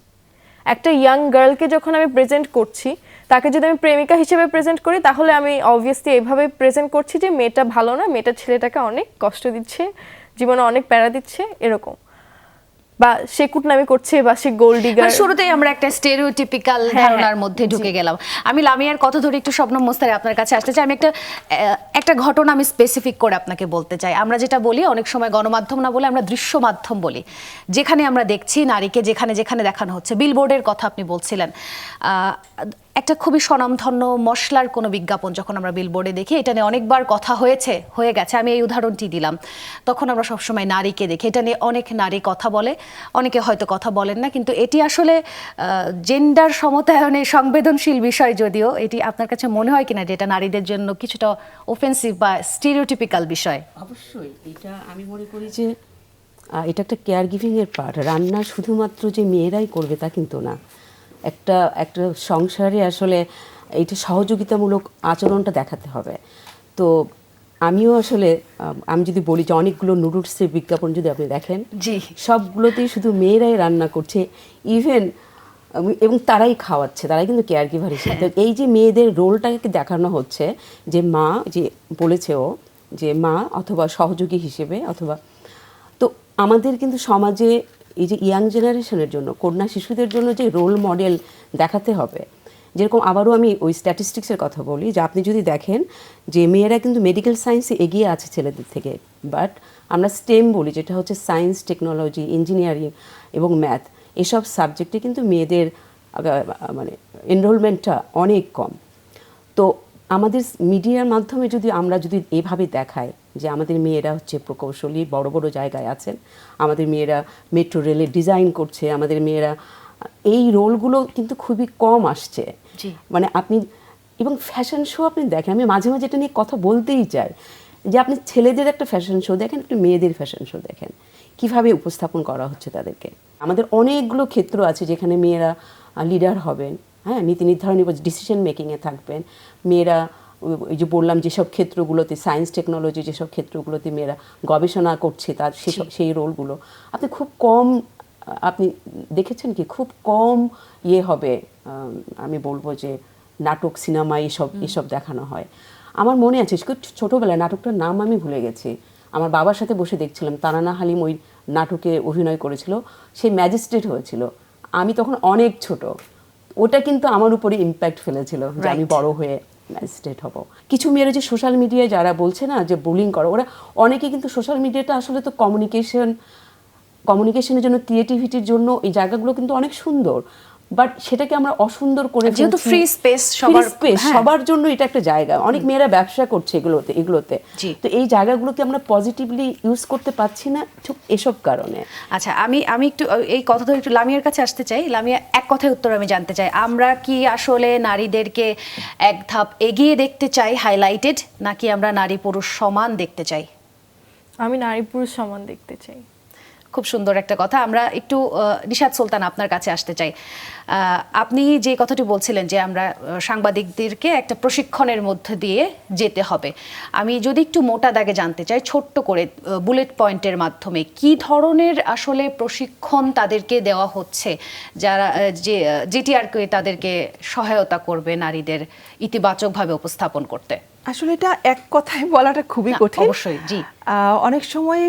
একটা ইয়াং গার্লকে যখন আমি প্রেজেন্ট করছি, তাকে যদি আমি প্রেমিকা হিসেবে প্রেজেন্ট করি তাহলে আমি অবভিয়াসলি এইভাবে প্রেজেন্ট করছি যে মেয়েটা ভালো না, মেয়েটা ছেলেটাকে অনেক কষ্ট দিচ্ছে, জীবনে অনেক প্যারা দিচ্ছে, এরকম, বা সে কুটনামি করছে বা সে গোল্ড ডিগার। শুরুতেই আমরা একটা স্টেরিওটিপিক্যাল ধারণার মধ্যে ঢুকে গেলাম। আমি লামিয়ার কথা ধরে একটু শবনম মোস্তারি আপনার কাছে আসতে চাই। আমি একটা ঘটনা আমি স্পেসিফিক করে আপনাকে বলতে চাই। আমরা যেটা বলি অনেক সময় গণমাধ্যম না বলে আমরা দৃশ্য মাধ্যম বলি, যেখানে আমরা দেখছি নারীকে যেখানে যেখানে দেখানো হচ্ছে। বিলবোর্ডের কথা আপনি বলছিলেন, একটা খুবই স্বনামধন্য মশলার কোনো বিজ্ঞাপন যখন আমরা বিলবোর্ডে দেখি, এটা নিয়ে অনেকবার কথা হয়ে গেছে, আমি এই উদাহরণটি দিলাম। তখন আমরা সবসময় নারীকে দেখি, এটা নিয়ে অনেক নারী কথা বলে, অনেকে হয়তো কথা বলেন না, কিন্তু এটি আসলে জেন্ডার সমতায়নে সংবেদনশীল বিষয়, যদিও এটি আপনার কাছে মনে হয় কিনা যে এটা নারীদের জন্য কিছুটা অফেন্সিভ বা স্টিরিওটিপিক্যাল বিষয়? অবশ্যই এটা আমি মনে করি যে এটা একটা কেয়ার গিভিংয়ের পার্ট। রান্না শুধুমাত্র যে মেয়েরাই করবে তা কিন্তু না, একটা সংসারে আসলে এইটা সহযোগিতামূলক আচরণটা দেখাতে হবে। তো আমিও আসলে আমি যদি বলি যে অনেকগুলো নুডলসের বিজ্ঞাপন যদি আপনি দেখেন, জি, সবগুলোতেই শুধু মেয়েরাই রান্না করছে, ইভেন এবং তারাই খাওয়াচ্ছে, তারাই কিন্তু কেয়ার গিভার হিসেবে। তো এই যে মেয়েদের রোলটাকে দেখানো হচ্ছে যে মা, যে বলেছে ও যে মা অথবা সহযোগী হিসেবে, অথবা তো আমাদের কিন্তু সমাজে এই যে ইয়াং জেনারেশনের জন্য, কন্যা শিশুদের জন্য যে রোল মডেল দেখাতে হবে, যেরকম আবারও আমি ওই স্ট্যাটিস্টিক্সের কথা বলি যে আপনি যদি দেখেন যে মেয়েরা কিন্তু মেডিকেল সায়েন্সে এগিয়ে আছে ছেলেদের থেকে, বাট আমরা স্টেম বলি, যেটা হচ্ছে সায়েন্স, টেকনোলজি, ইঞ্জিনিয়ারিং এবং ম্যাথ, এসব সাবজেক্টে কিন্তু মেয়েদের মানে এনরোলমেন্টটা অনেক কম। তো আমাদের মিডিয়ার মাধ্যমে আমরা যদি এভাবে দেখাই যে আমাদের মেয়েরা হচ্ছে প্রকৌশলী, বড় বড় জায়গায় আছেন, আমাদের মেয়েরা মেট্রো রেলে ডিজাইন করছে, আমাদের মেয়েরা, এই রোলগুলো কিন্তু খুবই কম আসছে। মানে আপনি এবং ফ্যাশন শো আপনি দেখেন, আমি মাঝে মাঝে এটা নিয়ে কথা বলতেই চাই যে আপনি ছেলেদের একটা ফ্যাশন শো দেখেন, একটু মেয়েদের ফ্যাশন শো দেখেন, কিভাবে উপস্থাপন করা হচ্ছে তাদেরকে। আমাদের অনেকগুলো ক্ষেত্র আছে যেখানে মেয়েরা লিডার হবেন, হ্যাঁ, নীতি নির্ধারণী বা ডিসিশন মেকিংয়ে থাকবেন। মেয়েরা এই যে বললাম যেসব ক্ষেত্রগুলোতে, সায়েন্স টেকনোলজি যেসব ক্ষেত্রগুলোতে মেয়েরা গবেষণা করছে, তার সেই রোলগুলো আপনি খুব কম, আপনি দেখেছেন কি, খুব কম হবে। আমি বলবো যে নাটক, সিনেমা এসব দেখানো হয়। আমার মনে আছে খুব ছোটোবেলায়, নাটকটার নাম আমি ভুলে গেছি, আমার বাবার সাথে বসে দেখছিলাম, তারানা হালিম ওই নাটকে অভিনয় করেছিল, সে ম্যাজিস্ট্রেট হয়েছিল, আমি তখন অনেক ছোট। ওটা কিন্তু আমার উপরে ইম্প্যাক্ট ফেলেছিল যে আমি বড় হয়ে ম্যাজিস্ট্রেট হব। কিছু মেয়েরা যে সোশ্যাল মিডিয়ায় যারা বলছে না যে বুলিং করে, ওরা অনেকে কিন্তু সোশ্যাল মিডিয়াটা আসলে তো কমিউনিকেশনের জন্য, ক্রিয়েটিভিটির জন্য এই জায়গাগুলো কিন্তু অনেক সুন্দর, বাট সেটাকে আমরা অসুন্দর করে, যেহেতু ফ্রি স্পেস সবার জন্য এটা একটা জায়গা, অনেক মেয়েরা ব্যবসা করছে এগুলোতে, তো এই জায়গাগুলোকে আমরা পজিটিভলি ইউজ করতে পারছি না ঠিক এসব কারণে। আচ্ছা, আমি একটু এই কথা ধরে একটু লামিয়ার কাছে আসতে চাই। লামিয়া, এক কথায় উত্তর আমি জানতে চাই, আমরা কি আসলে নারীদেরকে এক ধাপ এগিয়ে দেখতে চাই, হাইলাইটেড, নাকি আমরা নারী পুরুষ সমান দেখতে চাই? আমি নারী পুরুষ সমান দেখতে চাই। খুব সুন্দর একটা কথা। আমরা একটু নিশাত সুলতান আপনার কাছে আসতে চাই। আপনি যে কথাটি বলছিলেন যে আমরা সাংবাদিকদেরকে একটা প্রশিক্ষণের মধ্যে দিয়ে যেতে হবে, আমি যদি একটু মোটা দাগে জানতে চাই ছোট্ট করে বুলেট পয়েন্টের মাধ্যমে কি ধরনের আসলে প্রশিক্ষণ তাদেরকে দেওয়া হচ্ছে, যারা যেটি আর কি তাদেরকে সহায়তা করবে নারীদের ইতিবাচকভাবে উপস্থাপন করতে? আসলে এটা এক কথায় বলাটা খুবই না, কঠিন। অবশ্যই, জি। অনেক সময়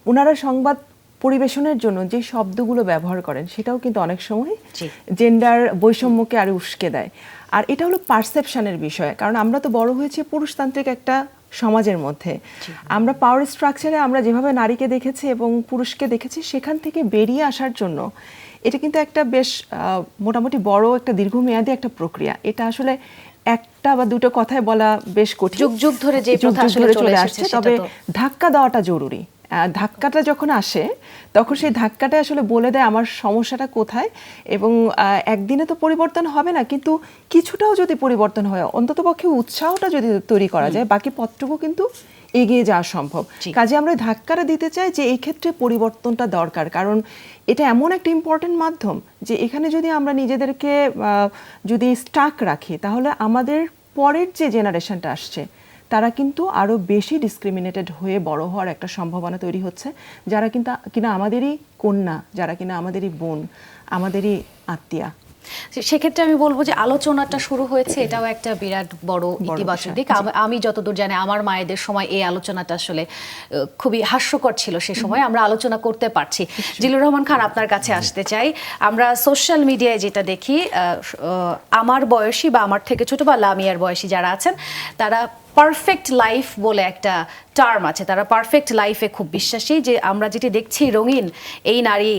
ওনারা সংবাদ পরিবেশনের জন্য যে শব্দগুলো ব্যবহার করেন সেটাও কিন্তু অনেক সময় জি। জেন্ডার বৈষম্যকে আরো উস্কে দেয়। আর এটা হলো পারসেপশনের বিষয়, কারণ আমরা তো বড় হয়েছি পুরুষতান্ত্রিক একটা সমাজের মধ্যে। আমরা পাওয়ার স্ট্রাকচারে আমরা যেভাবে নারীকে দেখেছি এবং পুরুষকে দেখেছি, সেখান থেকে বেরিয়ে আসার জন্য এটা কিন্তু একটা বেশ মোটামুটি বড় একটা দীর্ঘমেয়াদী একটা প্রক্রিয়া। এটা আসলে একটা বা দুটো কথায় বলা বেশ কঠিন। যুগ যুগ ধরে যে যুগ প্রথা যুগ আসলে ধরে চলে চলে এসেছে আসছে, সেটা তবে তো ধাক্কা দেওয়াটা জরুরি। ধাক্কাটা যখন আসে তখন সেই ধাক্কাটা আসলে বলে দেয় আমার সমস্যাটা কোথায়, এবং একদিনে তো পরিবর্তন হবে না, কিন্তু কিছুটাও যদি পরিবর্তন হয়, অন্ততপক্ষে উৎসাহটা যদি তৈরি করা যায়, বাকি পথটুকু কিন্তু এগিয়ে যাওয়া সম্ভব। জি। কাজে আমরা ধাক্কাটা দিতে চাই যে এই ক্ষেত্রে পরিবর্তনটা দরকার, কারণ এটা এমন একটা ইম্পর্টেন্ট মাধ্যম যে এখানে যদি আমরা নিজেদেরকে যদি স্টাক রাখি, তাহলে আমাদের পরের যে জেনারেশনটা আসছে তারা কিন্তু আরো বেশি ডিসক্রিমিনেটেড হয়ে বড় হওয়ার একটা সম্ভাবনা তৈরি হচ্ছে, যারা কিনা আমাদেরই কন্যা, যারা কিনা আমাদেরই বোন, আমাদেরই আত্মীয়া। সেক্ষেত্রে আমি বলবো যে আলোচনাটা শুরু হয়েছে, এটাও একটা বিরাট বড় ইতিবাচক বিষয়। দিক। আমি যতদূর জানি আমার মায়েদের সময় এই আলোচনাটা আসলে খুবই হাস্যকর ছিল। সে সময় আমরা আলোচনা করতে পারছি। জিলুর রহমান খান, আপনার কাছে আসতে চাই। আমরা সোশ্যাল মিডিয়ায় যেটা দেখি, আমার বয়সী বা আমার থেকে ছোট বা লামিয়ার বয়সী যারা আছেন, তারা পারফেক্ট লাইফ বলে একটা টার্ম আছে, তারা পারফেক্ট লাইফে খুব বিশ্বাসী, যে আমরা যেটি দেখছি রঙিন এই নারী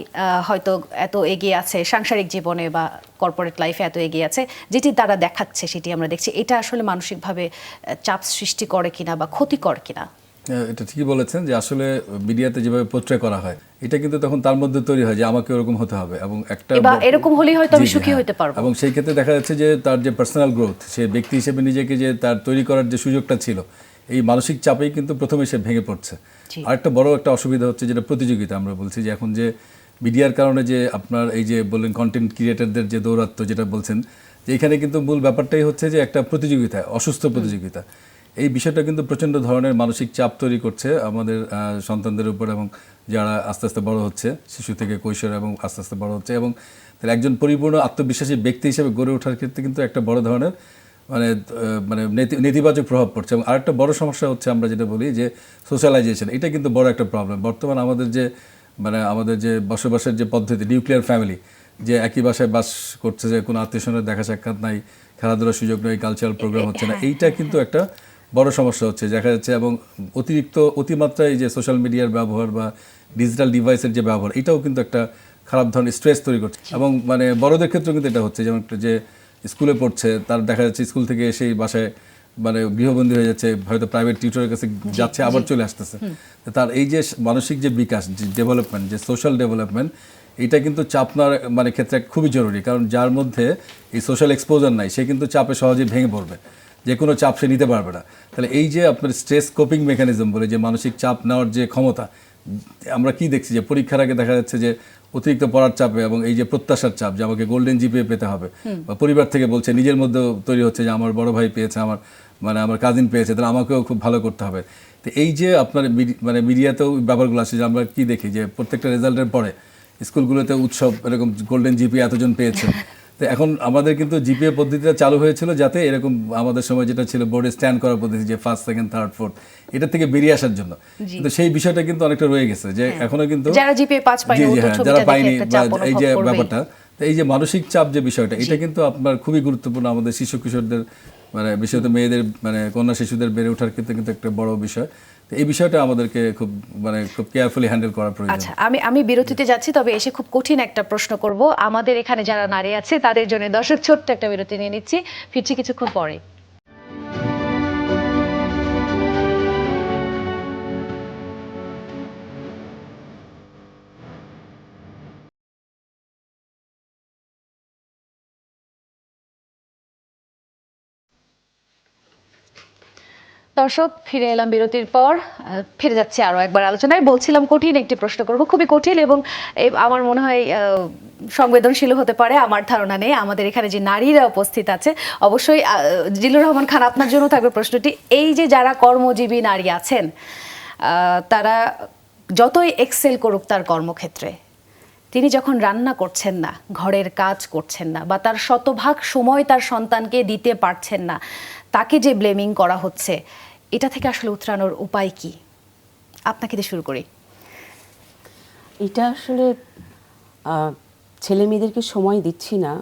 হয়তো এত এগিয়ে আছে সাংসারিক জীবনে বা কর্পোরেট লাইফে এত এগিয়ে আছে, যেটি তারা দেখাচ্ছে সেটি আমরা দেখছি। এটা আসলে মানসিকভাবে চাপ সৃষ্টি করে কিনা বা ক্ষতিকর কিনা? এটা ঠিকই বলেছেন যে আসলে মিডিয়াতে যেভাবে পোট্রে করা হয়, এটা কিন্তু তখন তার মধ্যে তৈরি হয় যে আমাকে ওরকম হতে হবে, এবং একটা এরকম হলেই হয়তো আমি জি, জি, সুখী হ্যাঁ। হতে পারবো। এবং সেই ক্ষেত্রে দেখা যাচ্ছে যে তার যে পার্সোনাল গ্রোথ, সে ব্যক্তি হিসেবে নিজেকে যে তার তৈরি করার যে সুযোগটা ছিল, এই মানসিক চাপেই কিন্তু প্রথমে সে ভেঙে পড়ছে। আরেকটা বড় একটা অসুবিধা হচ্ছে যেটা প্রতিযোগিতা। আমরা বলছি যে এখন যে মিডিয়ার কারণে যে আপনার এই যে বললেন কন্টেন্ট ক্রিয়েটরদের যে দৌরাত্ম্য যেটা বলছেন, যে এখানে কিন্তু মূল ব্যাপারটাই হচ্ছে যে একটা প্রতিযোগিতা, অসুস্থ প্রতিযোগিতা। এই বিষয়টা কিন্তু প্রচণ্ড ধরনের মানসিক চাপ তৈরি করছে আমাদের সন্তানদের উপর, এবং যারা আস্তে আস্তে বড় হচ্ছে, শিশু থেকে কৈশোর এবং আস্তে আস্তে বড় হচ্ছে, এবং তার একজন পরিপূর্ণ আত্মবিশ্বাসী ব্যক্তি হিসেবে গড়ে ওঠার ক্ষেত্রে কিন্তু একটা বড় ধরনের মানে নেতিবাচক প্রভাব পড়ছে। এবং আরেকটা বড় সমস্যা হচ্ছে আমরা যেটা বলি যে সোশ্যালাইজেশন, এটা কিন্তু বড় একটা প্রবলেম। বর্তমান আমাদের যে বসবাসের যে পদ্ধতি, নিউক্লিয়ার ফ্যামিলি, যে একই বাসায় বাস করছে, যে কোনো আত্মীয় স্বজনের দেখা সাক্ষাৎ নাই, খেলাধুলার সুযোগ নেই, কালচারাল প্রোগ্রাম হচ্ছে না, এইটা কিন্তু একটা বড় সমস্যা হচ্ছে দেখা যাচ্ছে। এবং অতিমাত্রায় যে সোশ্যাল মিডিয়ার ব্যবহার বা ডিজিটাল ডিভাইসের যে ব্যবহার, এটাও কিন্তু একটা খারাপ ধরনের স্ট্রেস তৈরি করছে। এবং মানে বড়দের ক্ষেত্রেও কিন্তু এটা হচ্ছে, যেমন যে স্কুলে পড়ছে, তার দেখা যাচ্ছে স্কুল থেকে এসেই বাসায় মানে গৃহবন্দী হয়ে যাচ্ছে, হয়তো প্রাইভেট টিউটরের কাছে যাচ্ছে, আবার চলে আসতেছে। তার এই যে মানসিক যে বিকাশ, যে ডেভেলপমেন্ট, যে সোশ্যাল ডেভেলপমেন্ট, এটা কিন্তু চাপ নেওয়ার মানে ক্ষেত্রে খুবই জরুরি। কারণ যার মধ্যে এই সোশ্যাল এক্সপোজার নাই, সে কিন্তু চাপে সহজেই ভেঙে পড়বে, যে কোনো চাপ সে নিতে পারবে না। তাহলে এই যে আপনার স্ট্রেস কোপিং মেকানিজম বলে যে মানসিক চাপ নেওয়ার যে ক্ষমতা, আমরা কি দেখছি যে পরীক্ষার আগে দেখা যাচ্ছে যে অতিরিক্ত পড়ার চাপে এবং এই যে প্রত্যাশার চাপ যে আমাকে গোল্ডেন জিপিএ পেতে হবে, বা পরিবার থেকে বলছে, নিজের মধ্যেও তৈরি হচ্ছে যে আমার বড় ভাই পেয়েছে, আমার কাজিন পেয়েছে, তাহলে আমাকেও খুব ভালো করতে হবে। তো এই যে আপনার মানে মিডিয়াতেও ব্যাপারগুলো আসছে যে আমরা কি দেখি যে প্রত্যেকটা রেজাল্টের পরে স্কুলগুলোতে উৎসব, এরকম গোল্ডেন জিপিএ এতজন পেয়েছে। তো এখন আমাদের কিন্তু জিপিএ পদ্ধতিটা চালু হয়েছিল যাতে এরকম আমাদের সময় যেটা ছিল বোর্ডে স্ট্যান্ড করার পদ্ধতি, যে ফার্স্ট, সেকেন্ড, থার্ড, ফোর্থ, এটা থেকে বেরিয়ে আসার জন্য। কিন্তু সেই বিষয়টা কিন্তু অনেকটা রয়ে গেছে, যে এখনো কিন্তু যারা জিপিএ 5 পায়নি, জি, জি, হ্যাঁ, যারা পায়নি, এই যে করবেই। ব্যাপারটা, তো এই যে মানসিক চাপ যে বিষয়টা, এটা কিন্তু আপনার খুবই গুরুত্বপূর্ণ আমাদের শিশু কিশোরদের, মানে বিশেষত মেয়েদের, মানে কন্যা শিশুদের বেড়ে ওঠার ক্ষেত্রে কিন্তু একটা বড় বিষয়। তো এই বিষয়টা আমাদেরকে খুব কেয়ারফুলি হ্যান্ডেল করা প্রয়োজন। আচ্ছা, আমি বিরতিতে যাচ্ছি, তবে এসে খুব কঠিন একটা প্রশ্ন করব আমাদের এখানে যারা নারী আছে তাদের জন্য। দর্শক, ছোট্ট একটা বিরতি নিয়ে নিচ্ছি, ফিরছি কিছুক্ষণ পরে। দর্শক, ফিরে এলাম বিরতির পর। ফিরে যাচ্ছি আরো একবার আলোচনায়। বলছিলাম কঠিন একটি প্রশ্ন করব, খুবই কঠিন, এবং আমার মনে হয় সংবেদনশীল হতে পারে, আমার ধারণা নেই। আমাদের এখানে যে নারীরা উপস্থিত আছে, অবশ্যই জিল্লুর রহমান খান, আপনার জন্য থাকবে প্রশ্নটি। এই যে যারা কর্মজীবী নারী আছেন, তারা যতই এক্সেল করুক তার কর্মক্ষেত্রে, তিনি যখন রান্না করছেন না, ঘরের কাজ করছেন না, বা তার শতভাগ সময় তার সন্তানকে দিতে পারছেন না, তাকে যে ব্লেমিং করা হচ্ছে, এটা থেকে আসলে উতরানোর উপায় কি? আপনাকে দিয়ে শুরু করি। এটা আসলে ছেলে মেয়েদেরকে সময় দিচ্ছি না,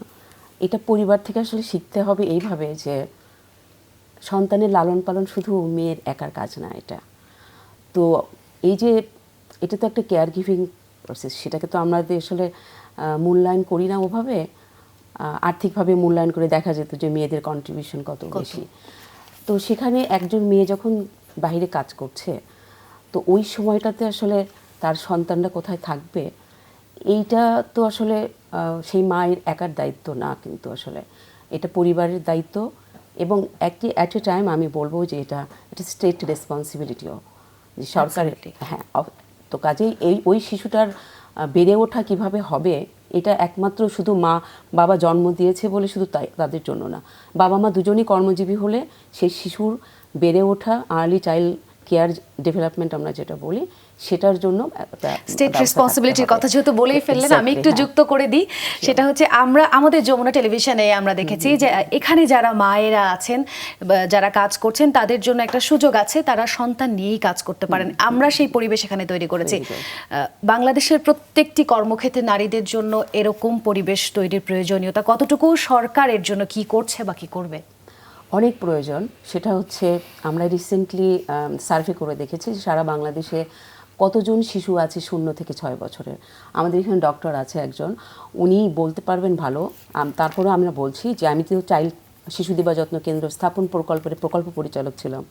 এটা পরিবার থেকে আসলে শিখতে হবে এইভাবে যে সন্তানের লালন পালন শুধু মেয়ের একার কাজ না। এটা তো এই যে এটা তো একটা কেয়ার গিভিং প্রসেস, সেটাকে তো আমরা আসলে মূল্যায়ন করি না ওভাবে। আর্থিকভাবে মূল্যায়ন করে দেখা যেত যে মেয়েদের কন্ট্রিবিউশন কত বেশি। তো সেখানে একজন মেয়ে যখন বাইরে কাজ করছে, তো ওই সময়টাতে আসলে তার সন্তানরা কোথায় থাকবে, এইটা তো আসলে সেই মায়ের একার দায়িত্ব না, কিন্তু আসলে এটা পরিবারের দায়িত্ব। এবং অ্যাট এ টাইম আমি বলবো যে এটা স্টেট রেসপন্সিবিলিটিও, যে সরকারের। হ্যাঁ, তো কাজেই ওই শিশুটার বেড়ে ওঠা কিভাবে হবে, এটা একমাত্র শুধু মা বাবা জন্ম দিয়েছে বলে শুধু তাদের জন্য না। বাবা মা দুজনই কর্মজীবী হলে সেই শিশুর বেড়ে ওঠা, আর্লি চাইল্ড কেয়ার ডেভেলপমেন্ট আমরা যেটা বলি, সেটার জন্য স্টেট রেসপন্সিবিলিটির কথা যেহেতু বলেই ফেললেন, আমি একটু যুক্ত করে দিই। সেটা হচ্ছে, আমরা আমাদের যমুনা টেলিভিশনে আমরা দেখেছি যে এখানে যারা মায়েরা আছেন, যারা কাজ করছেন, তাদের জন্য একটা সুযোগ আছে, তারা সন্তান নিয়েই কাজ করতে পারেন। আমরা সেই পরিবেশ এখানে তৈরি করেছি। বাংলাদেশের প্রত্যেকটি কর্মক্ষেত্রে নারীদের জন্য এরকম পরিবেশ তৈরির প্রয়োজনীয়তা কতটুকু, সরকারের জন্য কি করছে বা কি করবে? অনেক প্রয়োজন। সেটা হচ্ছে, আমরা রিসেন্টলি সার্ভে করে দেখেছি সারা বাংলাদেশে কতজন শিশু আছে 0 থেকে 6 বছরের। আমাদের এখানে ডক্টর আছে একজন, উনি বলতে পারবেন ভালো। তারপরেও আমরা বলছি যে আমি তো চাইল্ড শিশু দিবা যত্ন কেন্দ্র স্থাপন প্রকল্পের প্রকল্প পরিচালক ছিলাম।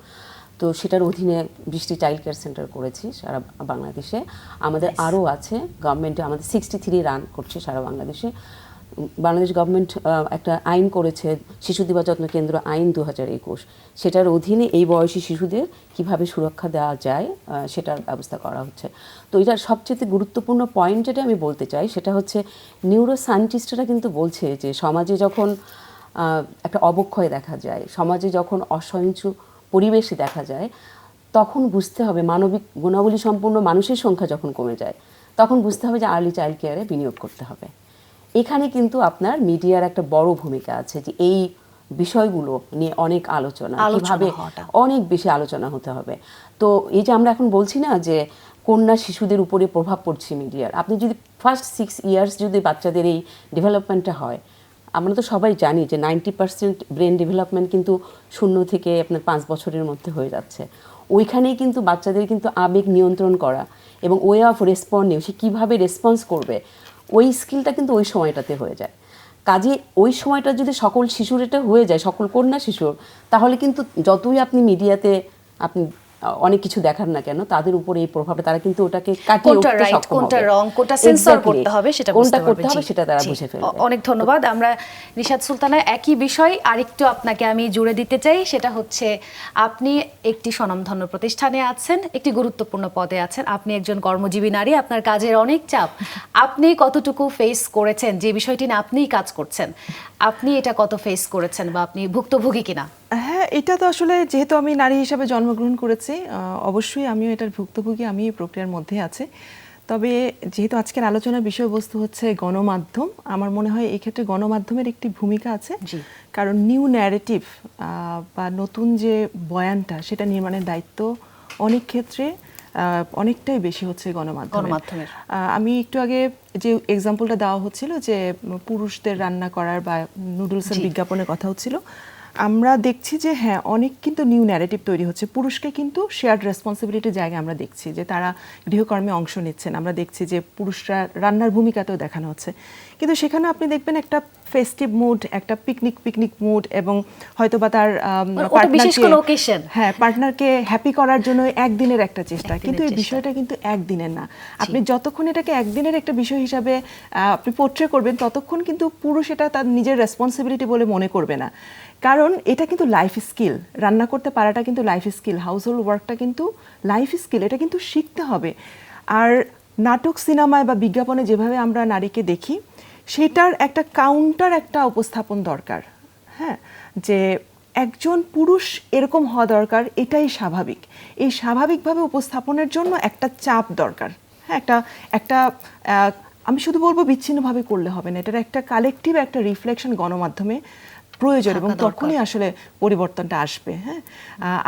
তো সেটার অধীনে 20টি চাইল্ড কেয়ার সেন্টার করেছি সারা বাংলাদেশে। আমাদের আরও আছে, গভর্নমেন্টে আমাদের 63 রান করছে সারা বাংলাদেশে। বাংলাদেশ গভর্নমেন্ট একটা আইন করেছে, শিশু দিবা যত্ন কেন্দ্র আইন 2021। সেটার অধীনে এই বয়সী শিশুদের কিভাবে সুরক্ষা দেওয়া যায় সেটার ব্যবস্থা করা হচ্ছে। তো এটার সবচেয়ে গুরুত্বপূর্ণ পয়েন্ট যেটা আমি বলতে চাই, সেটা হচ্ছে নিউরো সায়েন্টিস্টরা কিন্তু বলছে যে সমাজে যখন একটা অবক্ষয় দেখা যায়, সমাজে যখন অসহিষ্ণু পরিবেশ দেখা যায়, তখন বুঝতে হবে মানবিক গুণাবলী সম্পন্ন মানুষের সংখ্যা যখন কমে যায়, তখন বুঝতে হবে যে আর্লি চাইল্ড কেয়ারে বিনিয়োগ করতে হবে। এখানে কিন্তু আপনার মিডিয়ার একটা বড় ভূমিকা আছে, যে এই বিষয়গুলো নিয়ে অনেক আলোচনা, কিভাবে অনেক বেশি আলোচনা হতে হবে। তো এই যে আমরা এখন বলছি না যে কন্যা শিশুদের উপরে প্রভাব পড়ছে মিডিয়ার, আপনি যদি ফার্স্ট 6 ইয়ার্স যদি বাচ্চাদের এই ডেভেলপমেন্টটা হয়, আমরা তো সবাই জানি যে 90% ব্রেন ডেভেলপমেন্ট কিন্তু 0 থেকে আপনার 5 বছরের মধ্যে হয়ে যাচ্ছে। ওইখানেই কিন্তু বাচ্চাদের কিন্তু আবেগ নিয়ন্ত্রণ করা এবং ওয়ে অফ রেসপন্ডিং, সে কীভাবে রেসপন্স করবে, ওই স্কিলটা কিন্তু ওই সময়টাতে হয়ে যায়। কাজে ওই সময়টা যদি সকল শিশুর এটা হয়ে যায়, সকল কন্যা শিশুর, তাহলে কিন্তু যতই আপনি মিডিয়াতে আপনি অনেক কিছু দেখার না কেন, তাদের উপরে এই প্রভাবটা তারা কিন্তু ওটাকে কাটিয়ে উঠতে সক্ষম হবে। কোনটা রং, কোনটা সেন্সর করতে হবে, সেটা বুঝতে পারবে। কোনটা করতে হবে সেটা তারা বুঝে ফেলবে। অনেক ধন্যবাদ। আমরা নিশাত সুলতানা, একই বিষয় আরেকটু আপনাকে আমি জুড়ে দিতে চাই। সেটা হচ্ছে, আপনি একটি স্বনামধন্য প্রতিষ্ঠানে আছেন, একটি গুরুত্বপূর্ণ পদে আছেন, আপনি একজন কর্মজীবী নারী, আপনার কাজের অনেক চাপ। আপনি কতটুকু ফেস করেছেন, যে বিষয়টি নিয়ে আপনিই কাজ করছেন, আপনি এটা কত ফেস করেছেন, বা আপনি ভুক্তভোগী কিনা? হ্যাঁ, এটা তো আসলে যেহেতু আমি নারী হিসাবে জন্মগ্রহণ করেছি, অবশ্যই আমিও এটার ভুক্তভোগী, আমি এই প্রক্রিয়ার মধ্যে আছি। তবে যেহেতু আজকের আলোচনার বিষয়বস্তু হচ্ছে গণমাধ্যম, আমার মনে হয় এই ক্ষেত্রে গণমাধ্যমের একটি ভূমিকা আছে। কারণ নিউ ন্যারেটিভ বা নতুন যে বয়ানটা, সেটা নির্মাণের দায়িত্ব অনেক ক্ষেত্রে অনেকটাই বেশি হচ্ছে গণমাধ্যমের। আমি একটু আগে যে এক্সাম্পলটা দেওয়া হচ্ছিল, যে পুরুষদের রান্না করার বা নুডলসের বিজ্ঞাপনের কথা হচ্ছিল, আমরা দেখছি যে হ্যাঁ, অনেক কিন্তু নিউ ন্যারেটিভ তৈরি হচ্ছে। পুরুষকে কিন্তু শেয়ার্ড রেসপন্সিবিলিটির জায়গায় আমরা দেখছি যে তারা গৃহকর্মে অংশ নিচ্ছেন, আমরা দেখছি যে পুরুষরা রান্নার ভূমিকাতেও দেখানো হচ্ছে। কিন্তু সেখানে আপনি দেখবেন একটা ফেস্টিভ মুড, একটা পিকনিক মুড, এবং হয়তো বা তার ওটা বিশেষ কোনো occasion। হ্যাঁ, পার্টনারকে হ্যাপি করার জন্য একদিনের একটা চেষ্টা, একদিনের কিন্তু এই চেষ্টা। বিষয়টা কিন্তু একদিনের না। আপনি যতক্ষণ এটাকে একদিনের একটা বিষয় হিসাবে আপনি পোট্রে করবেন, ততক্ষণ কিন্তু পুরুষ এটা তার নিজের রেসপন্সিবিলিটি বলে মনে করবে না। কারণ এটা কিন্তু লাইফ স্কিল, রান্না করতে পারাটা কিন্তু লাইফ স্কিল, হাউস হোল্ড ওয়ার্কটা কিন্তু লাইফ স্কিল, এটা কিন্তু শিখতে হবে। আর নাটক, সিনেমায় বা বিজ্ঞাপনে যেভাবে আমরা নারীকে দেখি, সেটার একটা কাউন্টার একটা উপস্থাপন দরকার। হ্যাঁ, যে একজন পুরুষ এরকম হওয়া দরকার, এটাই স্বাভাবিক। এই স্বাভাবিকভাবে উপস্থাপনের জন্য একটা চাপ দরকার। হ্যাঁ, একটা আমি শুধু বলবো বিচ্ছিন্নভাবে করলে হবে না, এটার একটা কালেকটিভ একটা রিফ্লেকশন গণমাধ্যমে প্রয়োজন, এবং থাকা দরকার। তখনই আসলে পরিবর্তনটা আসবে। হ্যাঁ,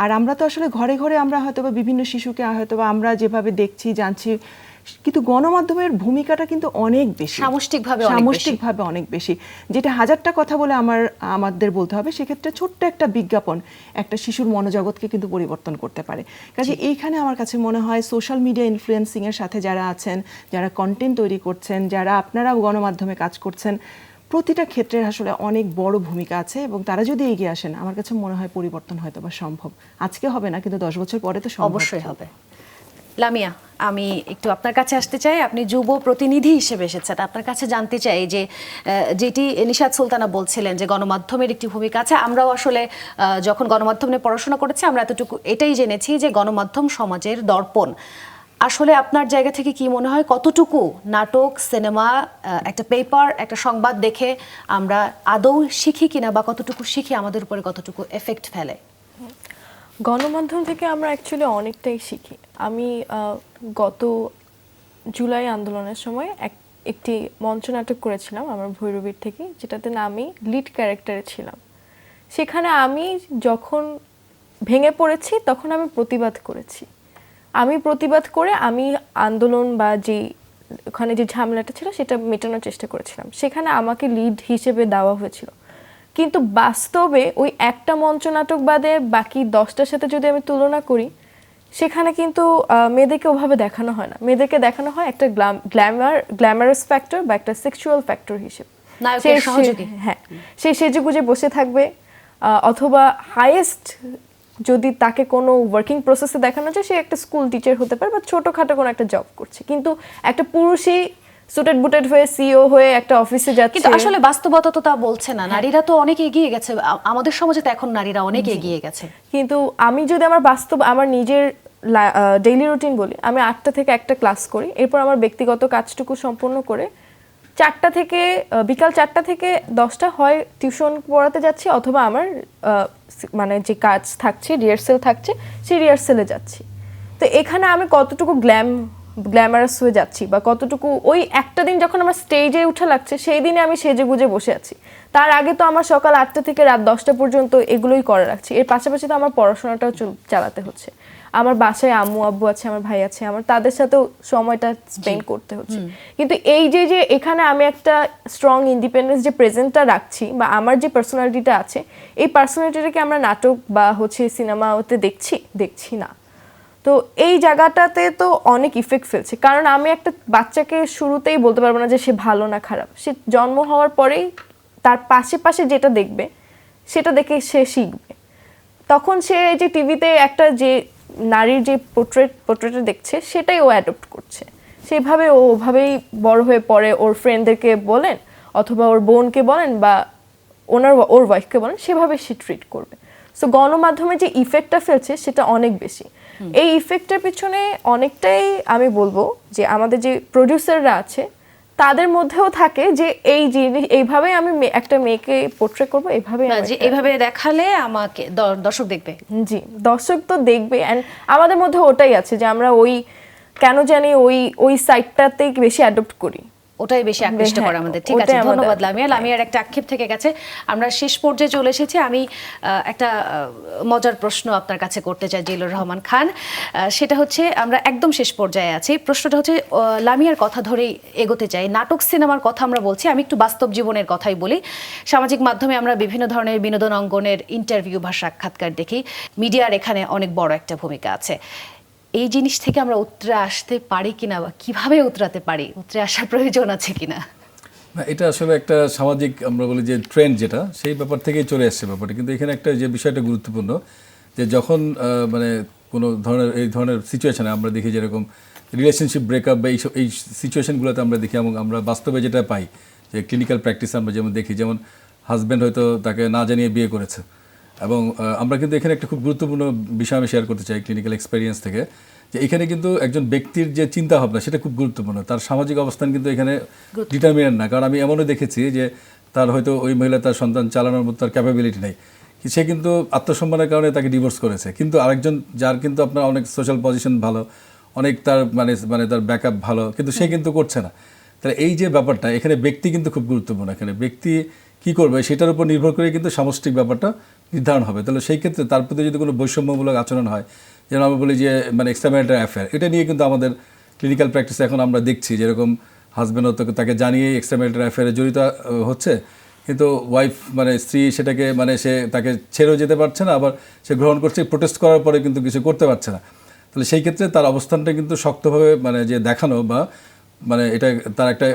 আর আমরা তো আসলে ঘরে ঘরে আমরা হয়তোবা বিভিন্ন শিশুকে হয়তোবা আমরা যেভাবে দেখছি, জানছি, কিন্তু গণমাধ্যমের ভূমিকাটা কিন্তু অনেক বেশি, সামষ্টিকভাবে অনেক বেশি। সামষ্টিকভাবে অনেক বেশি। যেটা হাজারটা কথা বলে আমাদের বলতে হবে, সেক্ষেত্রে ছোট্ট একটা বিজ্ঞাপন একটা শিশুর মনোজগৎকে কিন্তু পরিবর্তন করতে পারে। কাজে এইখানে আমার কাছে মনে হয় সোশ্যাল মিডিয়া ইনফ্লুয়েন্সিং এর সাথে যারা আছেন, যারা কন্টেন্ট তৈরি করছেন, যারা আপনারা গণমাধ্যমে কাজ করছেন, প্রতিটা ক্ষেত্রে আসলে অনেক বড় ভূমিকা আছে, এবং তারা যদি এগিয়ে আসেন, আমার কাছে মনে হয় পরিবর্তন হয়তো বা সম্ভব। আজকে হবে না, কিন্তু 10 বছর পরে তো সম্ভব। অবশ্যই হবে। লামিয়া, আমি একটু আপনার কাছে আসতে চাই। আপনি যুব প্রতিনিধি হিসেবে এসেছেন, আপনার কাছে জানতে চাই যে যেটি নিশাত সুলতানা বলছিলেন যে গণমাধ্যমের একটি ভূমিকা আছে। আমরাও আসলে যখন গণমাধ্যম নিয়ে পড়াশোনা করেছি, আমরা এতটুকু এটাই জেনেছি যে গণমাধ্যম সমাজের দর্পণ। আসলে আপনার জায়গা থেকে কি মনে হয়, কতটুকু নাটক, সিনেমা, একটা পেপার, একটা সংবাদ দেখে আমরা আদৌ শিখি কিনা, বা কতটুকু শিখি, আমাদের উপরে কতটুকু এফেক্ট ফেলে? গণমাধ্যম থেকে আমরা অ্যাকচুয়ালি অনেকটাই শিখি। আমি গত জুলাই আন্দোলনের সময় একটি মঞ্চনাটক করেছিলাম আমার ভৈরবীর থেকে, যেটাতে আমি লিড ক্যারেক্টারে ছিলাম। সেখানে আমি যখন ভেঙে পড়েছি, তখন আমি প্রতিবাদ করেছি। আমি প্রতিবাদ করে আমি আন্দোলন বা যে ওখানে যে ঝামেলাটা ছিল সেটা মেটানোর চেষ্টা করেছিলাম। সেখানে আমাকে লিড হিসেবে দেওয়া হয়েছিল, কিন্তু বাস্তবে ওই একটা মঞ্চনাটক বাদে বাকি 10টার সাথে যদি আমি তুলনা করি, সেখানে কিন্তু মেয়েদেরকে ওভাবে দেখানো হয় না। মেয়েদেরকে দেখানো হয় একটা গ্ল্যামারাস ফ্যাক্টর বা একটা সেক্সুয়াল ফ্যাক্টর হিসেবে। নায়কের সহযোগী। হ্যাঁ, সে সেজেগুজে বসে থাকবে, অথবা হাইয়েস্ট যদি তাকে কোনো ওয়ার্কিং প্রসেসে দেখানো যায়, সে একটা স্কুল টিচার হতে পারে বা ছোটোখাটো কোনো একটা জব করছে। কিন্তু একটা পুরুষই সুটেড বুটেড হয়ে সিইও হয়ে একটা অফিসে যাচ্ছে। কিন্তু আসলে বাস্তবতা তো তা বলছে না। নারীরা তো অনেক এগিয়ে গেছে, আমাদের সমাজে তো এখন নারীরা অনেক এগিয়ে গেছে। কিন্তু আমি যদি আমার নিজের ডেইলি রুটিন বলি, আমি 8টা থেকে একটা ক্লাস করি, এরপর আমার ব্যক্তিগত কাজটুকু সম্পন্ন করে বিকাল 4টা থেকে 10টা হয় টিউশন পড়াতে যাচ্ছি, অথবা আমার মানে যে কাজ থাকছে, রিহার্সেল থাকছে, সেই রিহার্সেলে যাচ্ছি। তো এখানে আমি কতটুকু গ্ল্যামারাস হয়ে যাচ্ছি, বা কতটুকু ওই একটা দিন যখন আমার স্টেজে উঠা লাগছে, সেই দিনে আমি সেজে গুজে বসে আছি। তার আগে তো আমার সকাল 8টা থেকে রাত 10টা পর্যন্ত এগুলোই করে রাখছি। এর পাশাপাশি তো আমার পড়াশোনাটাও চালাতে হচ্ছে। আমার বাসায় আম্মু আব্বু আছে, আমার ভাই আছে, আমার তাদের সাথেও সময়টা স্পেন্ড করতে হচ্ছে। কিন্তু এই যে এখানে আমি একটা স্ট্রং ইন্ডিপেন্ডেন্স যে প্রেজেন্টটা রাখছি, বা আমার যে পার্সোনালিটিটা আছে, এই পার্সোনালিটিটাকে আমরা নাটক বা সিনেমা ওতে দেখছি না। তো এই জায়গাটাতে তো অনেক ইফেক্ট ফেলছে। কারণ আমি একটা বাচ্চাকে শুরুতেই বলতে পারবো না যে সে ভালো না খারাপ। সে জন্ম হওয়ার পরেই তার পাশে যেটা দেখবে, সেটা দেখে সে শিখবে। তখন সে এই যে টিভিতে একটা যে নারীর যে পোর্ট্রেটটা দেখছে, সেটাই ও অ্যাডপ্ট করছে। সেভাবে ওভাবেই বড় হয়ে পড়ে। ওর ফ্রেন্ডদেরকে বলেন, অথবা ওর বোনকে বলেন, বা ওর ওয়াইফকে বলেন, সেভাবে সে ট্রিট করবে। সো গণমাধ্যমে যে ইফেক্টটা ফেলছে, সেটা অনেক বেশি। এই ইফেক্টের পিছনে অনেকটাই আমি বলবো যে আমাদের যে প্রডিউসাররা আছে, তাদের মধ্যেও থাকে যে এই জিনিস এইভাবে আমি একটা মেয়েকে পোর্ট্রে করবো, এইভাবে দেখালে আমাকে দর্শক দেখবে। জি, দর্শক তো দেখবে। অ্যান্ড আমাদের মধ্যে ওটাই আছে যে আমরা কেন জানি ওই সাইডটাতে বেশি অ্যাডপ্ট করি, ওটাই বেশি আকৃষ্ট করে আমাদের। ঠিক আছে, ধন্যবাদ লামিয়া। লামিয়ার একটা আক্ষেপ থেকে গেছে। আমরা শেষ পর্যায়ে চলে এসেছি। আমি একটা মজার প্রশ্ন আপনার কাছে করতে চাই জিলুর রহমান খান। সেটা হচ্ছে, আমরা একদম শেষ পর্যায়ে আছি। প্রশ্নটা হচ্ছে, লামিয়ার কথা ধরেই এগোতে চাই। নাটক সিনেমার কথা আমরা বলছি, আমি একটু বাস্তব জীবনের কথাই বলি। সামাজিক মাধ্যমে আমরা বিভিন্ন ধরনের বিনোদন অঙ্গনের ইন্টারভিউ বা সাক্ষাৎকার দেখি। মিডিয়ার এখানে অনেক বড় একটা ভূমিকা আছে। এই জিনিস থেকে আমরা উতরে আসতে পারি কিনা, বা কিভাবে উতরাতে পারি, উতরে আসার প্রয়োজন আছে কিনা? না, এটা আসলে একটা সামাজিক আমরা বলি যে ট্রেন্ড, যেটা সেই ব্যাপার থেকেই চলে আসছে ব্যাপারটা। কিন্তু এখানে একটা যে বিষয়টা গুরুত্বপূর্ণ, যে যখন মানে কোনো ধরনের এই ধরনের সিচুয়েশনে আমরা দেখি যেরকম রিলেশনশিপ ব্রেকআপ বা এই সিচুয়েশনগুলোতে আমরা দেখি, এবং আমরা বাস্তবে যেটা পাই যে ক্লিনিক্যাল প্র্যাকটিস আমরা যেমন দেখি, যেমন হাজব্যান্ড হয়তো তাকে না জানিয়ে বিয়ে করেছে, এবং আমরা কিন্তু এখানে একটা খুব গুরুত্বপূর্ণ বিষয় আমি শেয়ার করতে চাই ক্লিনিক্যাল এক্সপেরিয়েন্স থেকে, যে এখানে কিন্তু একজন ব্যক্তির যে চিন্তা ভাবনা সেটা খুব গুরুত্বপূর্ণ, তার সামাজিক অবস্থান কিন্তু এখানে ডিটারমিনেন্ট না। কারণ আমি এমনও দেখেছি যে তার হয়তো ওই মহিলা তার সন্তান চালানোর মতো তার ক্যাপাবিলিটি নেই, সে কিন্তু আত্মসম্মানের কারণে তাকে ডিভোর্স করেছে, কিন্তু আরেকজন যার কিন্তু আপনার অনেক সোশ্যাল পজিশন ভালো, অনেক তার মানে তার ব্যাকআপ ভালো, কিন্তু সে কিন্তু করছে না। তাহলে এই যে ব্যাপারটা, এখানে ব্যক্তি কিন্তু খুব গুরুত্বপূর্ণ। এখানে ব্যক্তি কী করবে সেটার উপর নির্ভর করে কিন্তু সামষ্টিক ব্যাপারটা নির্ধারণ হবে। তাহলে সেই ক্ষেত্রে তার প্রতি যদি কোনো বৈষম্যমূলক আচরণ হয়, যেন আমরা বলি যে মানে এক্সট্রাম্যারিটাল অ্যাফেয়ার, এটা নিয়ে কিন্তু আমাদের ক্লিনিক্যাল প্র্যাকটিসে এখন আমরা দেখছি যেরকম হাজব্যান্ডও তাকে জানিয়ে এক্সট্রাম্যারিটাল অ্যাফেয়ারে জড়িত হচ্ছে, কিন্তু ওয়াইফ মানে স্ত্রী সেটাকে মানে সে তাকে ছেড়েও যেতে পারছে না, আবার সে গ্রহণ করছে, প্রোটেস্ট করার পরে কিন্তু কিছু করতে পারছে না। তাহলে সেই ক্ষেত্রে তার অবস্থানটা কিন্তু শক্তভাবে মানে যে দেখানো বা মানে এটা তার একটা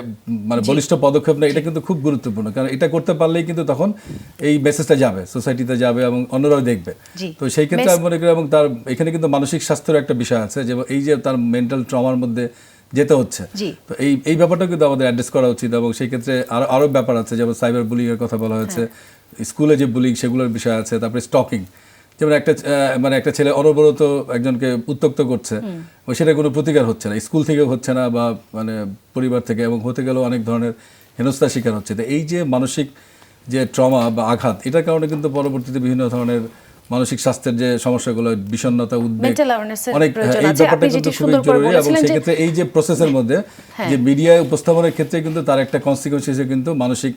মানে বলিষ্ঠ পদক্ষেপ নেয়, এটা কিন্তু খুব গুরুত্বপূর্ণ। কারণ এটা করতে পারলেই কিন্তু তখন এই মেসেজটা যাবে, সোসাইটিতে যাবে এবং অন্যরাও দেখবে। তো সেই ক্ষেত্রে আমি মনে করি, এবং তার এখানে কিন্তু মানসিক স্বাস্থ্যের একটা বিষয় আছে, যে এই যে তার মেন্টাল ট্রমার মধ্যে যেতে হচ্ছে, তো এই ব্যাপারটা কিন্তু আমাদের অ্যাড্রেস করা উচিত। এবং সেই ক্ষেত্রে আরও ব্যাপার আছে, যেমন সাইবার বুলিংয়ের কথা বলা হয়েছে, স্কুলে যে বুলিং সেগুলোর বিষয় আছে, তারপরে স্টকিং, যেমন একটা ছেলে অনবরত একজনকে উত্ত্যক্ত করছে, সেটা কোনো প্রতিকার হচ্ছে না, স্কুল থেকেও হচ্ছে না বা মানে পরিবার থেকে, এবং হতে গেলেও অনেক ধরনের হেনস্থার শিকার হচ্ছে। তো এই যে মানসিক যে ট্রমা বা আঘাত, এটার কারণে কিন্তু পরবর্তীতে বিভিন্ন ধরনের মানসিক স্বাস্থ্যের যে সমস্যাগুলো, বিষণ্ণতা, উদ্বেগ, অনেক এই ব্যাপারটা কিন্তু খুবই জরুরি। এবং সেক্ষেত্রে এই যে প্রসেসের মধ্যে যে মিডিয়ায় উপস্থাপনের ক্ষেত্রে কিন্তু তার একটা কনসিকুয়েন্স হিসেবে কিন্তু মানসিক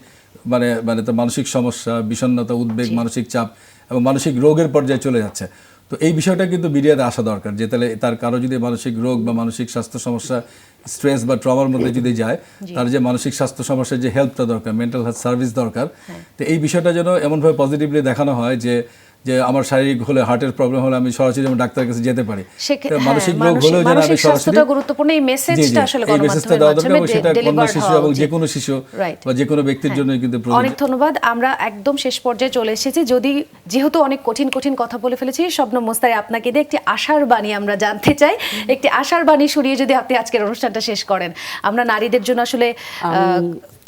মানে তার মানসিক সমস্যা, বিষণ্ণতা, উদ্বেগ, মানসিক চাপ এবং মানসিক রোগের পর্যায়ে চলে যাচ্ছে। তো এই বিষয়টা কিন্তু মিডিয়াতে আসা দরকার, যে তাহলে তার কারো যদি মানসিক রোগ বা মানসিক স্বাস্থ্য সমস্যা, স্ট্রেস বা ট্রমার মধ্যে যদি যায়, তার যে মানসিক স্বাস্থ্য সমস্যার যে হেল্পটা দরকার, মেন্টাল হেলথ সার্ভিস দরকার, তো এই বিষয়টা যেন এমনভাবে পজিটিভলি দেখানো হয় যে আমার শারীরিক হলে, হার্টের প্রবলেম হলে আমি সরাসরি যেমন ডাক্তারের কাছে যেতে পারি, মানসিক রোগ হলেও যেন আমি সরাসরি গুরুত্বপূর্ণ এই মেসেজটা আসলে গণমাধ্যমের মাধ্যমে সেটা কন্যা শিশু এবং যে কোনো শিশু বা যে কোনো ব্যক্তির জন্য কিন্তু অনেক ধন্যবাদ। আমরা একদম শেষ পর্যায়ে চলে এসেছি, যেহেতু অনেক কঠিন কঠিন কথা বলে ফেলেছি, শবনম মোস্তারি আপনাকে দিয়ে একটি আশার বাণী আমরা জানতে চাই, একটি আশার বাণী শুনিয়ে যদি আপনি আজকের অনুষ্ঠানটা শেষ করেন। আমরা নারীদের জন্য আসলে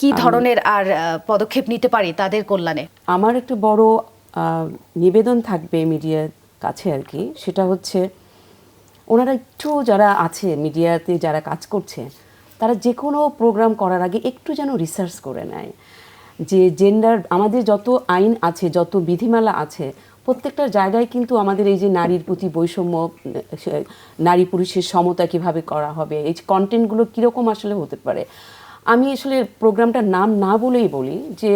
কি ধরনের আর পদক্ষেপ নিতে পারি তাদের কল্যাণে? আমার একটা বড় নিবেদন থাকবে মিডিয়ার কাছে আর কি, সেটা হচ্ছে ওনারা একটু যারা আছে মিডিয়াতে যারা কাজ করছে, তারা যে কোনো প্রোগ্রাম করার আগে একটু যেন রিসার্চ করে নেয়, যে জেন্ডার আমাদের যত আইন আছে, যত বিধিমালা আছে, প্রত্যেকটা জায়গায় কিন্তু আমাদের এই যে নারীর প্রতি বৈষম্য, নারী পুরুষের সমতা কিভাবে করা হবে, এই কন্টেন্টগুলো কীরকম আসলে হতে পারে। আমি আসলে প্রোগ্রামটার নাম না বলেই বলি যে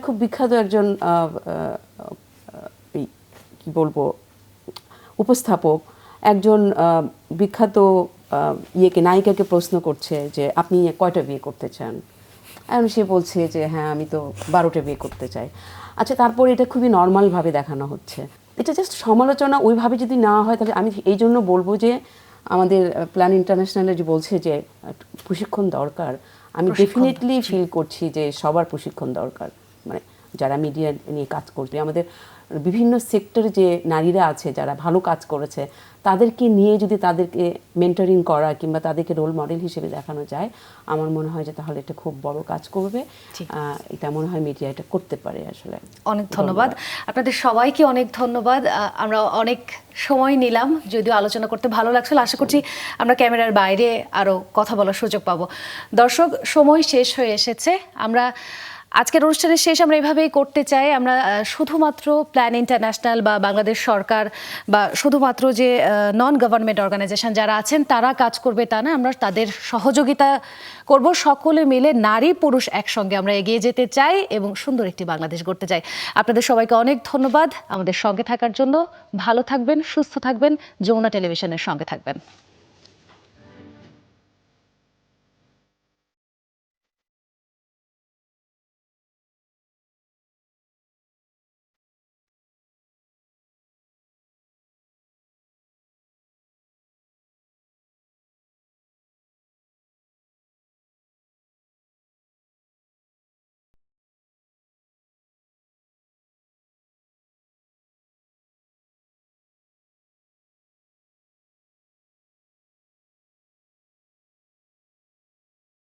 খুব বিখ্যাত একজন কি বলবো উপস্থাপক একজন বিখ্যাত নায়িকাকে প্রশ্ন করছে যে আপনি কয়টা বিয়ে করতে চান, এবং সে বলছে যে হ্যাঁ আমি তো 12টা বিয়ে করতে চাই। আচ্ছা, তারপর এটা খুবই নর্মালভাবে দেখানো হচ্ছে। এটা জাস্ট সমালোচনা ওইভাবে যদি না হয়, তাহলে আমি এই জন্য বলবো যে আমাদের প্ল্যান ইন্টারন্যাশনালে যে বলছে যে প্রশিক্ষণ দরকার, আমি ডেফিনেটলি ফিল করছি যে সবার প্রশিক্ষণ দরকার। মানে যারা মিডিয়া নিয়ে কাজ করবে, আমাদের বিভিন্ন সেক্টরে যে নারীরা আছে যারা ভালো কাজ করেছে, তাদেরকে নিয়ে যদি তাদেরকে মেন্টরিং করা কিংবা তাদেরকে রোল মডেল হিসেবে দেখানো যায়, আমার মনে হয় যে তাহলে এটা খুব বড় কাজ করবে। এটা মনে হয় মিডিয়া এটা করতে পারে আসলে। অনেক ধন্যবাদ আপনাদের সবাইকে, অনেক ধন্যবাদ। আমরা অনেক সময় নিলাম, যদিও আলোচনা করতে ভালো লাগছিল। আশা করছি আমরা ক্যামেরার বাইরে আরও কথা বলার সুযোগ পাবো। দর্শক, সময় শেষ হয়ে এসেছে। আমরা আজকের অনুষ্ঠানের শেষ আমরা এভাবেই করতে চাই। আমরা শুধুমাত্র প্ল্যান ইন্টারন্যাশনাল বা বাংলাদেশ সরকার বা শুধুমাত্র যে নন গভর্নমেন্ট অর্গানাইজেশন যারা আছেন তারা কাজ করবে তা না, আমরা তাদের সহযোগিতা করব। সকলে মিলে নারী পুরুষ একসঙ্গে আমরা এগিয়ে যেতে চাই এবং সুন্দর একটি বাংলাদেশ গড়তে চাই। আপনাদের সবাইকে অনেক ধন্যবাদ আমাদের সঙ্গে থাকার জন্য। ভালো থাকবেন, সুস্থ থাকবেন, যমুনা টেলিভিশনের সঙ্গে থাকবেন।